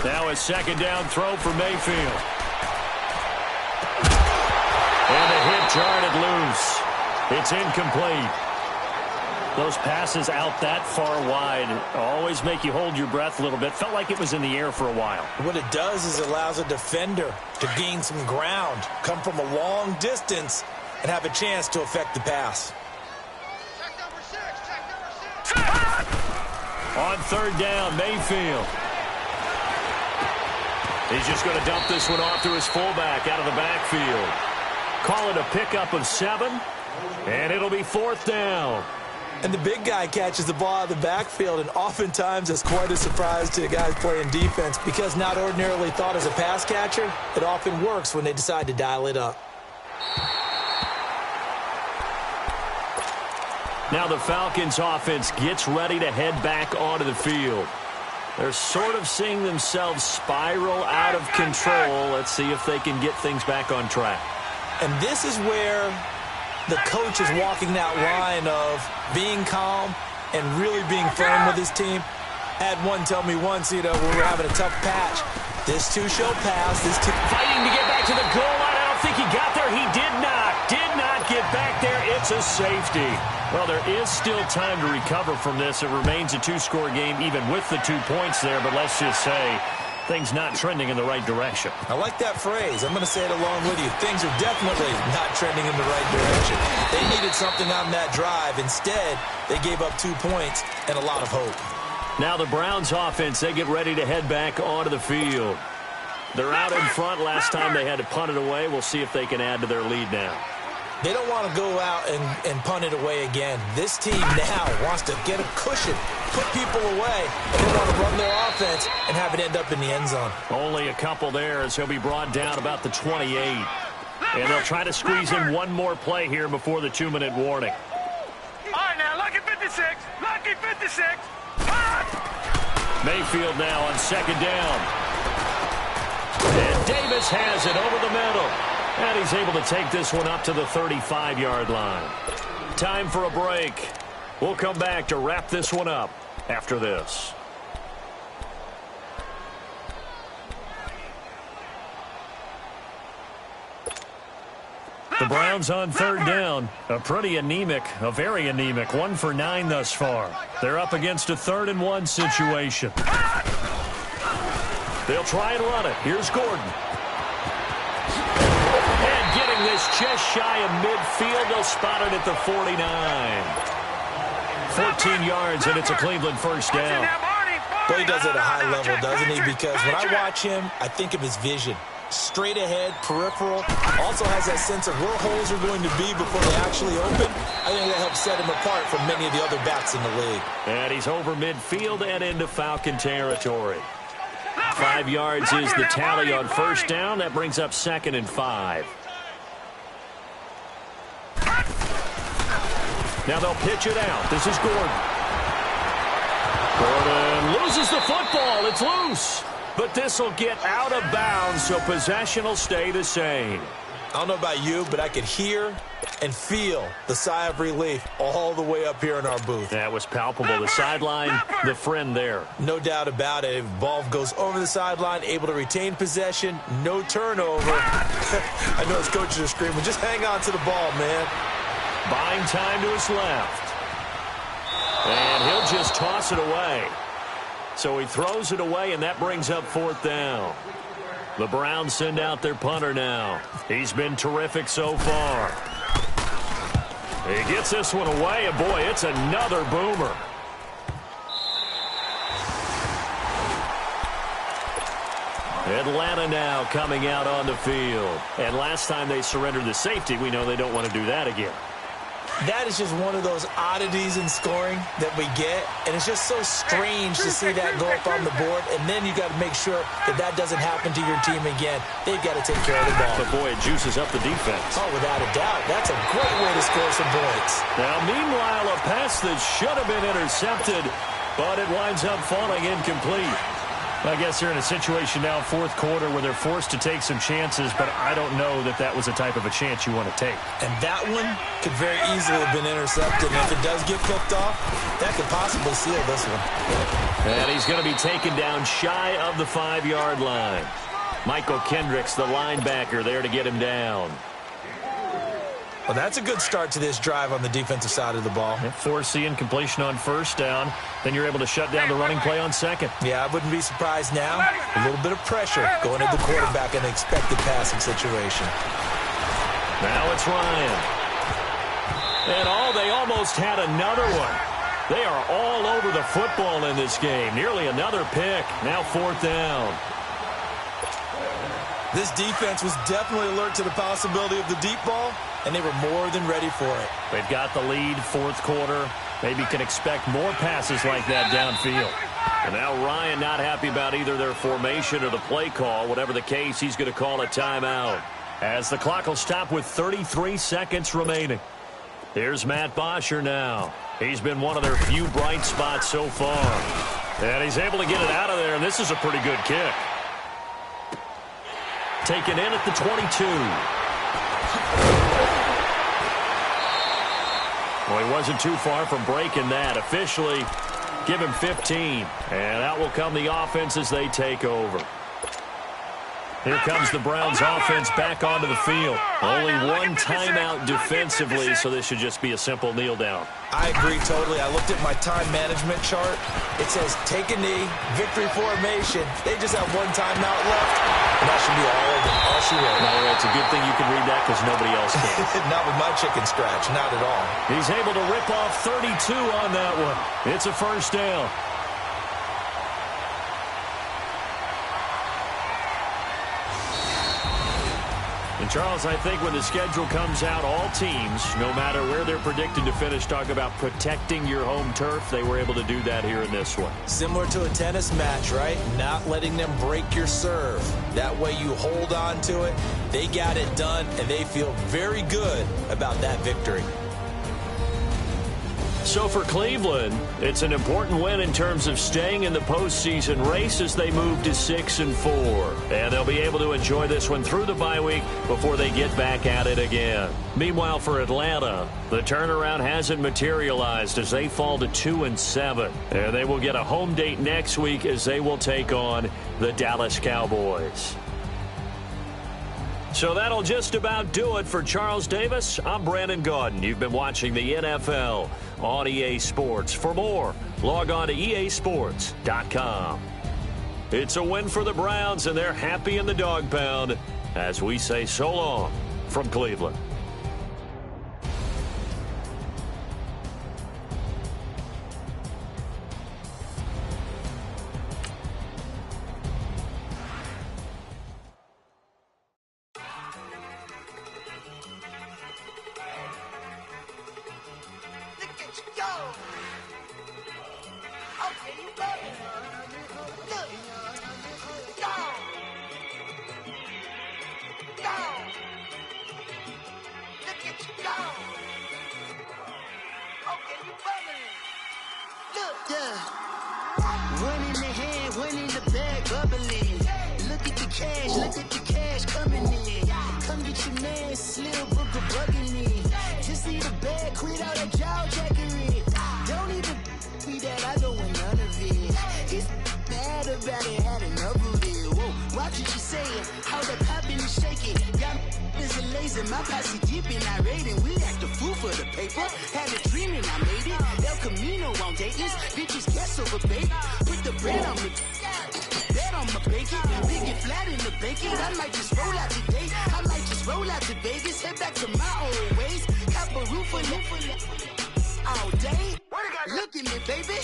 Now a 2nd down throw for Mayfield. And a hit jarred it loose. It's incomplete. Those passes out that far wide always make you hold your breath a little bit. Felt like it was in the air for a while. What it does is it allows a defender to gain some ground, come from a long distance, and have a chance to affect the pass. Check number 6. On 3rd down, Mayfield. He's just going to dump this one off to his fullback out of the backfield. Call it a pickup of 7, and it'll be 4th down. And the big guy catches the ball out of the backfield, and oftentimes it's quite a surprise to the guys playing defense because not ordinarily thought as a pass catcher, it often works when they decide to dial it up. Now the Falcons offense gets ready to head back onto the field. They're sort of seeing themselves spiral out of control. Let's see if they can get things back on track. And this is where the coach is walking that line of being calm and really being firm with his team. Had one tell me once, when we're having a tough patch, this too shall pass. This too fighting to get back to the goal line. I don't think he got there. He did not get back there. It's a safety. Well, there is still time to recover from this. It remains a 2-score game even with the 2 points there, but let's just say things not trending in the right direction. I like that phrase. I'm going to say it along with you. Things are definitely not trending in the right direction. They needed something on that drive. Instead, they gave up 2 points and a lot of hope. Now the Browns offense, they get ready to head back onto the field. They're out in front. Last time they had to punt it away. We'll see if they can add to their lead now. They don't want to go out and punt it away again. This team now wants to get a cushion, put people away, and they want to run their offense and have it end up in the end zone. Only a couple there as he'll be brought down about the 28. And they'll try to squeeze in one more play here before the 2-minute warning. All right, now, lucky 56. Lucky 56. Mayfield now on second down. And Davis has it over the middle. And he's able to take this one up to the 35-yard line. Time for a break. We'll come back to wrap this one up after this. The Browns on third down. A very anemic. 1 for 9 thus far. They're up against a 3rd-and-1 situation. They'll try and run it. Here's Gordon. And getting this just shy of midfield. They'll spot it at the 49. 14 yards, and it's a Cleveland first down. Well, he does it at a high level, doesn't he? Because when I watch him, I think of his vision. Straight ahead, peripheral. Also has that sense of where holes are going to be before they actually open. I think that helps set him apart from many of the other backs in the league. And he's over midfield and into Falcon territory. 5 yards is the tally on first down. That brings up 2nd and 5. Now they'll pitch it out. This is Gordon. Gordon loses the football. It's loose. But this will get out of bounds, so possession will stay the same. I don't know about you, but I could hear and feel the sigh of relief all the way up here in our booth. That was palpable. The sideline, the friend there. No doubt about it. If ball goes over the sideline, able to retain possession, no turnover. I know his coaches are screaming, just hang on to the ball, man. Buying time to his left. And he'll just toss it away. So he throws it away, and that brings up 4th down. The Browns send out their punter now. He's been terrific so far. He gets this one away, and boy, it's another boomer. Atlanta now coming out on the field. And last time they surrendered the safety, we know they don't want to do that again. That is just one of those oddities in scoring that we get, and it's just so strange to see that go up on the board, and then you got to make sure that that doesn't happen to your team again. They've got to take care of the ball. But, boy, it juices up the defense. Oh, without a doubt. That's a great way to score some points. Now, meanwhile, a pass that should have been intercepted, but it winds up falling incomplete. I guess they're in a situation now, 4th quarter, where they're forced to take some chances, but I don't know that that was the type of a chance you want to take. And that one could very easily have been intercepted. And if it does get picked off, that could possibly seal this one. And he's going to be taken down shy of the 5-yard line. Michael Kendricks, the linebacker, there to get him down. Well, that's a good start to this drive on the defensive side of the ball. Force the incompletion on first down. Then you're able to shut down the running play on second. Yeah, I wouldn't be surprised now. A little bit of pressure going at the quarterback in an expected passing situation. Now it's Ryan. And they almost had another one. They are all over the football in this game. Nearly another pick. Now 4th down. This defense was definitely alert to the possibility of the deep ball, and they were more than ready for it. They've got the lead, 4th quarter. Maybe can expect more passes like that downfield. And now Ryan not happy about either their formation or the play call. Whatever the case, he's going to call a timeout, as the clock will stop with 33 seconds remaining. Here's Matt Bosher now. He's been one of their few bright spots so far. And he's able to get it out of there, and this is a pretty good kick. Taken in at the 22. Well, he wasn't too far from breaking that. Officially, give him 15. And out will come the offense as they take over. Here comes the Browns offense back onto the field. Only one timeout defensively, so this should just be a simple kneel down. I agree totally. I looked at my time management chart. It says take a knee, victory formation. They just have one timeout left, and that should be all she wrote. By the way, it's a good thing you can read that because nobody else can. Not with my chicken scratch, not at all. He's able to rip off 32 on that one. It's a first down. And Charles, I think when the schedule comes out, all teams, no matter where they're predicted to finish, talk about protecting your home turf. They were able to do that here in this one. Similar to a tennis match, right? Not letting them break your serve. That way you hold on to it. They got it done, and they feel very good about that victory. So for Cleveland, it's an important win in terms of staying in the postseason race as they move to 6-4. And they'll be able to enjoy this one through the bye week before they get back at it again. Meanwhile, for Atlanta, the turnaround hasn't materialized as they fall to 2-7. And they will get a home date next week as they will take on the Dallas Cowboys. So that'll just about do it for Charles Davis. I'm Brandon Gaudin. You've been watching the NFL on EA Sports. For more, log on to easports.com. It's a win for the Browns, and they're happy in the dog pound as we say so long from Cleveland. One in the hand, one in the bag, bubbling. Look at the cash coming in. Come get your man, Slim Booker bugging me. Just see the bag, quit all that jaw jackery. Don't even be that, I don't want none of it. He's mad about it, had enough of it. Whoa, watch what you saying, how the poppin' is shaking. Y'all is a lazy, my posse deep and I raiding. We act a fool for the paper, had a dream and I made it. El Camino on Dayton's, bitches guess over bait. Put the bread on me, bet on my bacon. Big it flat in the bacon, I might just roll out today. I might just roll out to Vegas, head back to my old ways. Cop a roof for all day. Look at me, baby.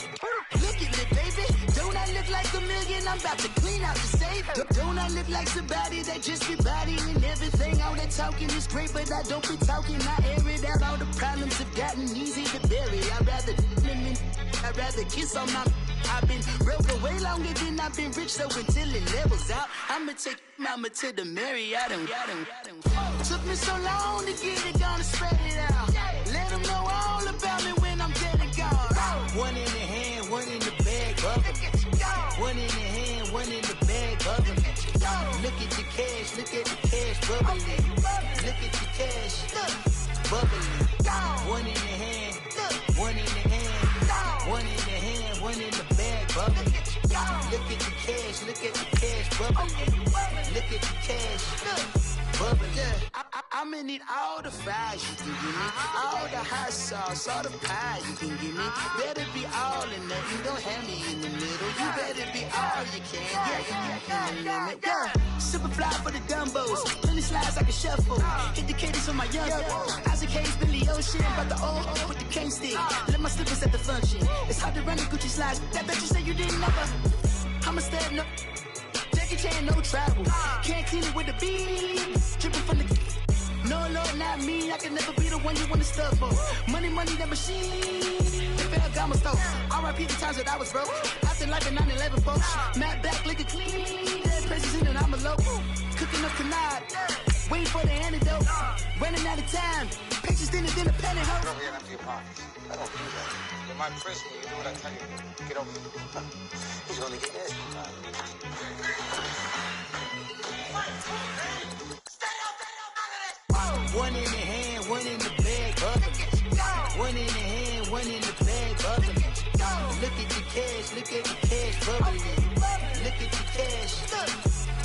Look at me, baby. Don't I look like a million? I'm about to clean out the safe. Don't I look like somebody that just be bodying everything? All that talking is great, but I don't be talking. I air it out. All the problems have gotten easy to bury. I'd rather kiss on my. I've been broke for way longer than I've been rich, so until it levels out, I'ma take mama to the Marriott. Took me so long to get it, gonna spread it out. Let them know all about me when I'm dead and gone. One in the hand, one in the bag, bubble. One in the hand, one in the bag, bubble. Look at the cash, bubbling. Look at the cash, bubbling. One in the hand, one in the hand, one in the hand, one in the bag, bubbling. Look at the cash, bubbling. Look at the cash, bubbling. I'ma need all the fries you can give me, all the hot sauce, all the pie you can give me. Better be all or nothing, don't have me in the middle. You better be all you can, yeah. Super fly for the dumbos, plenty slides I can shuffle. Hit the cadence for my young Isaac Hayes, Billy Ocean, but the old with the cane stick. Let my slippers at the function. It's hard to run the Gucci slides. That bet you say you didn't never. I'ma step no. Jackie Chan, no travel. Can't clean it with the beat. Dripping from the. No, Lord, not me. I can never be the one you want to stuff for. Money, that machine. Ferragamo stove. R.I.P. the times that I was broke. After like a 9/11 folks. Matte back, liquor clean. Dead places in an envelope. Cooking up canard. Waiting for the antidote. Running out of time. Pictures thinner than a pantyhose. Get over here and empty your pockets. I don't do that. You're my prisoner. You do what I tell you to. Get over here. He's gonna get nasty. One in the hand, one in the bag, bubbling. One in the hand, one in the bag, bubbling. Look at the cash, bubbling. Look at the cash,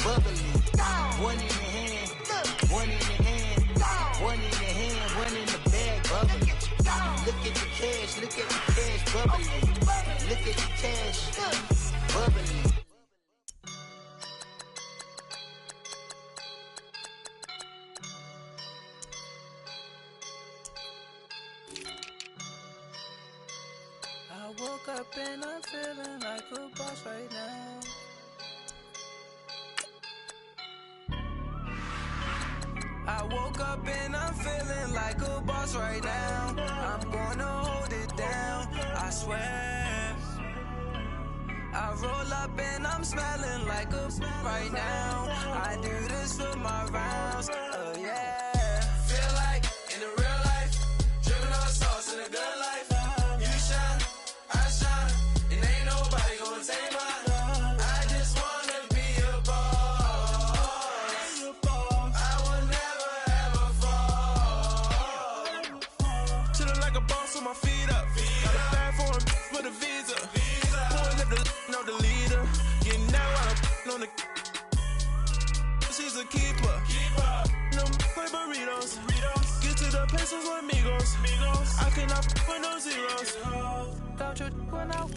bubbling. one in the hand, one in the hand, one in the hand, one in the bag, bubbling. Look at the cash, look at the cash, bubbling. Look at the cash, bubbling. I woke up and I'm feeling like a boss right now. I woke up and I'm feeling like a boss right now. I'm gonna hold it down, I swear. I roll up and I'm smelling like a right now. I do this for my rounds, oh yeah. Feel like in the real life, dripping on sauce in the good life. You shine, I shine, and ain't nobody gonna take mine. I just wanna be a boss. I will never ever fall. Chillin' like a boss with my feet up. Got a bag for him with a visa. Pulling up the the leader. Getting that while I'm on the. She's a keeper. No play burritos. Get to the pesos with amigos. I cannot with no zeros. Don't you run out?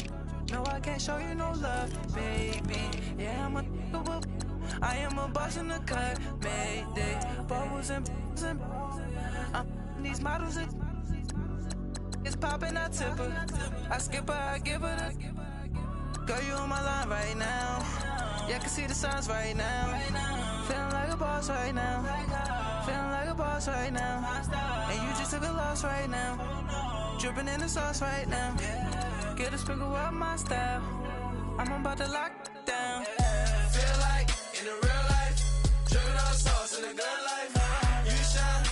No, I can't show you no love, baby. Yeah, I am a boss in the cut, Mayday. Bubbles and these models are. It's poppin', I tip her. I skip her, I give her the. Girl, you on my line right now. Yeah, I can see the signs right now. Feeling like a boss right now. Feeling like a boss right now. And you just took a loss right now. Dripping in the sauce right now. Get a sprinkle up my style. I'm about to lock down. Feel like in the real life, dripping on sauce in the good life. You shine,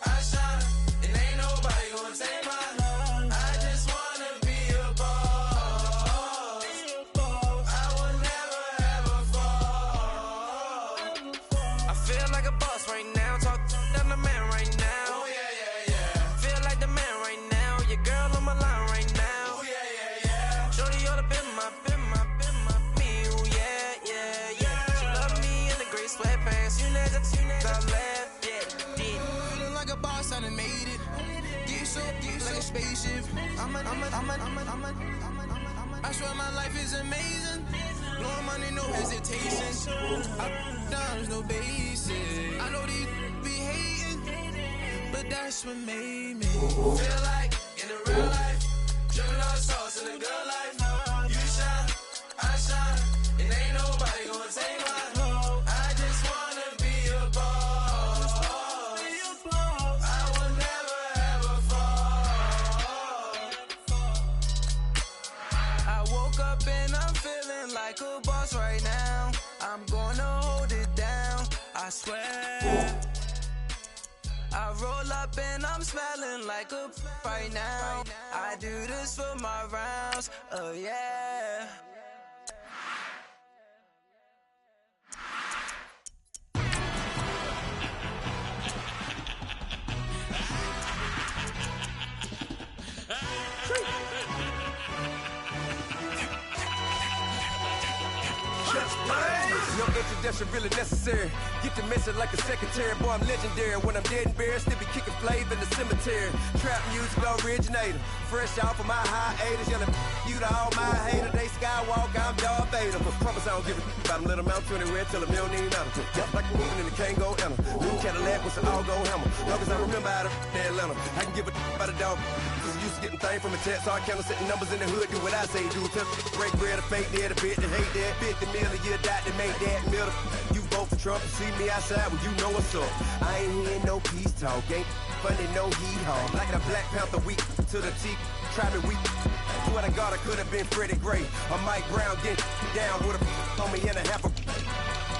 I shine, and ain't nobody gonna take mine. I just wanna be a boss. I will never ever fall. I feel like a boss right now. Talk to the man right now. Oh yeah. Feel like the man right now. Your girl on my line right now. Oh yeah. Shorty ought to been my me. Oh yeah. She love me in the gray sweatpants. You never left. Yeah. Feeling like a boss, I done made it. Get so like a spaceship. I swear my life is amazing. Blowing money, no hesitation. There's no basic. I know these be hating, but that's what made me feel like in the real life, dripping on sauce in the good life. You shine, I shine, and ain't nobody gonna take mine. I just wanna be a boss. I will never ever fall. I woke up and I'm feeling like a boss right now. I'm gonna hold it down, I swear. I roll up and I'm smelling like a right now. I do this for my rounds, oh yeah. No introduction really necessary. Get the message like a secretary. Boy, I'm legendary. When I'm dead and buried, still be kicking flavor in the cemetery. Trap music originator. Fresh off of my hiatus. Yelling you to all my haters. They skywalk, I'm Darth Vader. Promise I don't give a about them. Let them out to anywhere. Tell them they don't need nothing. Just like a woman in the Kango Anna. New Cadillac with an all-go hammer. Long as I remember how to Atlanta. I can give a about a dog. Cause I'm used to getting things from a text. So I count setting numbers in the hood. Do what I say do. Tell break bread or fake dead. A bit to hate that. 50 million a year dot to make that middle. You vote for Trump and see me outside when you know what's up. I ain't hearing no peace talk. Ain't funny, no hee-haw. Like a Black Panther week to the teeth. Try me weak. Swear to God I could have been Freddie Gray. Or Mike Brown getting down with a on me and a half a.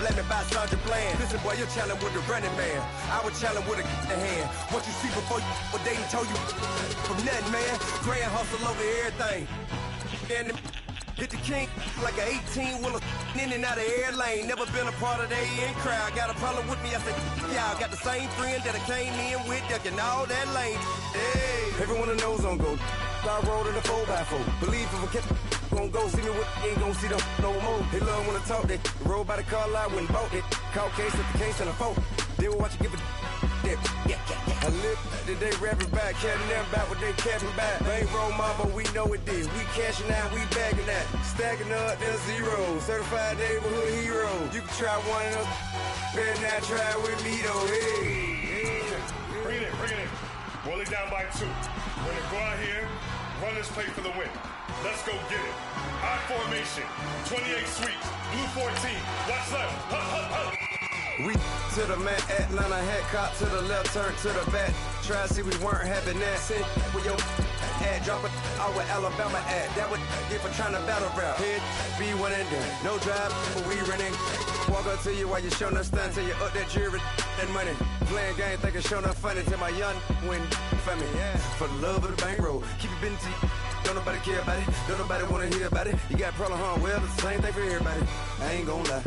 Let me buy Sandra Bland. Listen, boy, you're challenging with the running man. I was challenging with a hand. What you see before you, what they told you from nothing, man. Grand hustle over everything. And hit the king like an 18-wheeler in and out of air lane. Never been a part of the in crowd. Got a problem with me, I said, y'all got the same friend that I came in with, ducking all that lane. Hey, everyone knows on go. I rolled in a 4x4. Believe if I kept gon' go see me with, ain't gon' see them no more. They love when I talk, they roll by the car lot when bought it. Caught case at the case and a phone. They will watch you give a dip. I live that they rapping back, capping them back what they capping back. Bankroll mama, we know it did. We cashing out, we bagging that. Stacking up, there's zero. Certified neighborhood hero. You can try one of them, better not try with me though. Hey. Bring it in. Roll it down by 2. We're gonna go out here, run this play for the win. Let's go get it. I formation, 28 sweeps, blue 14. Watch left. Hup. We to the man, Atlanta head cop to the left, turn to the back. Try to see we weren't having that. Sit with your ad, drop it out with Alabama ad. That would get for trying to battle rap. Head, be one and done. No drive, but we running. Walk up to you while you showing us stun till you up that jury and money. Playing game, thinking showing up funny till my young win for me. Yeah. For the love of the bankroll, keep it busy. Don't nobody care about it. Don't nobody wanna hear about it. You got a problem, huh? Well, it's the same thing for everybody. I ain't gon' lie.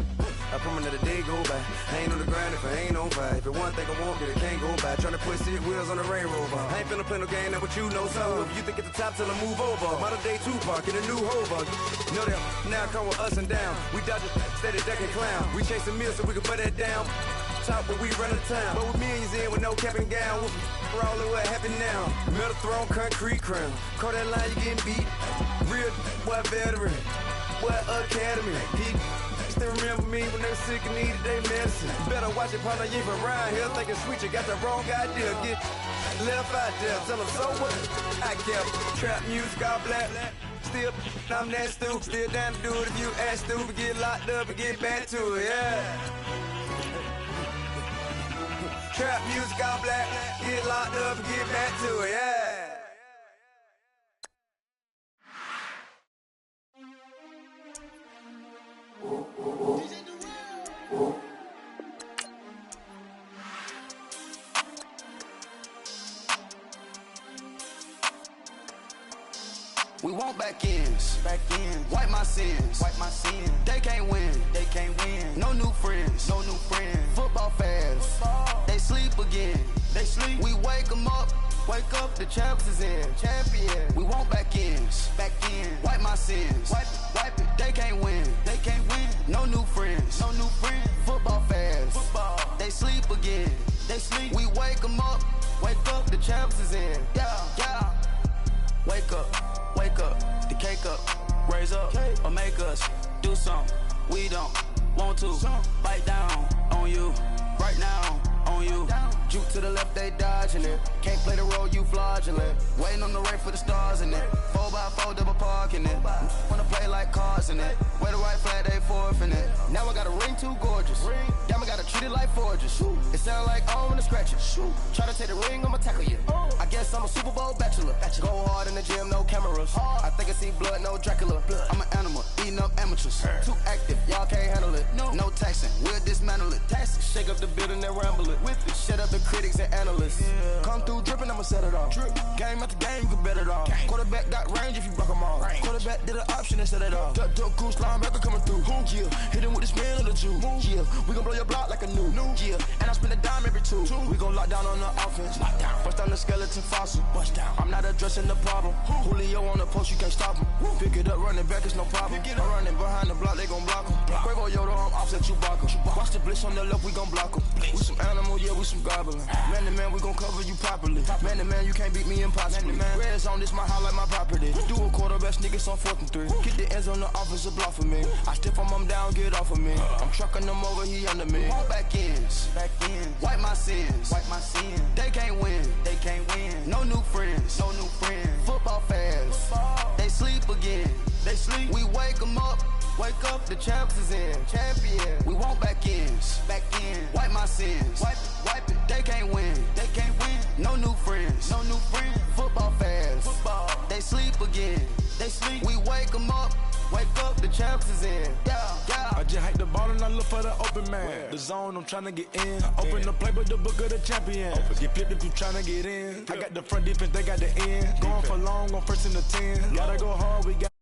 I promise that a day go by. I ain't on the grind if I ain't on fire. If it one thing I want, then it can't go by. Tryna put 6 wheels on the Range Rover. I ain't finna play no game, that what you know. So if you think at the top till I move over. Modern day Tupac in a new hover. Know that now come with us and down. We dodge it, steady ducking clown. We chasing meals so we can put that down. Top, but we run the time. But with millions in with no cap and gown. We're all in what happened now. Metal throne, concrete crown. Call that line, you getting beat. Real, what veteran. What academy. He still remember me when they were sick and needed their medicine. Better watch it, partner, you from around here thinking sweet, you got the wrong idea. Get left out there, tell them so what? I kept trap music all black. Still, I'm that stupid. Still down to do it if you ask stupid. Get locked up and get back to it, yeah. Trap music all black. Get locked up and get back to it, yeah. We want back ends, wipe my sins, They can't win, No new friends, Football fans, they sleep again, We wake 'em up, the champs is in, champion. We want back ends, wipe my sins, wipe it. They can't win, No new friends, Football fans, they sleep again, We wake 'em up, the champs is in, yeah. Wake up, the cake up, raise up, or make us do something we don't want to. Bite down on you, right now on you. Juke to the left, they dodging it. Can't play the role, you fraudulent. Waiting on the rain for the stars in it. 4x4 double parking it. Wanna play like cars in it. Wear the white flag, they forfeiting it. Now I got a ring too gorgeous. Damn, I gotta treat it like forges. It sound like I wanna scratch it. Try to take the ring, I'ma tackle you. I guess I'm a Super Bowl bachelor. Go hard in the gym, no cameras. I think I see blood, no Dracula. I'm an animal, eating up amateurs. Too active, y'all can't handle it. No taxing, we'll dismantle it. Shake up the building and ramble it. Shut up the critics and analysts. Come through dripping, I'ma set it off. Game after game, you can bet it off. Quarterback got range if you block 'em off. Quarterback did an option and set it off. Duck goose linebacker coming through. Yeah, hit him with the spin of the Jew. Yeah, we gon' blow your block like a new. Yeah, and I spend a dime every two. We gon' lock down on the offense. Bust down the skeleton fossil. I'm not addressing the problem. Julio on the post, you can't stop him. Pick it up, running back, it's no problem. I'm running behind the block, they gon' block him. Quavo Yoda, I'm offset Chewbacca. Watch the blitz on the left, we gon' block him. We some animal, yeah, we some goblin. Man to man, we gon' cover you properly. Man to man, you can't beat me impossibly. Redzone, this my highlight, my property. Do a quarterback, niggas on 4th and 3. Get the ends on the offensive block for me. I stiff him down, get off of me. I'm trucking them over, he under me. Back ends, wipe my sins, They can't win, No new friends, Football fans, they sleep again, We wake 'em up, the champs is in, champion. We want back ends, wipe my sins, wipe it. They can't win, No new friends, Football fans, they sleep again, We wake 'em up, the champs is in, yeah. I just hike the ball and I look for the open man. The zone, I'm tryna get in. Open the playbook, the book of the champion. Get flipped if you tryna get in. I got the front defense, they got the end. Going for long, on 1st and the 10. Gotta go hard, we got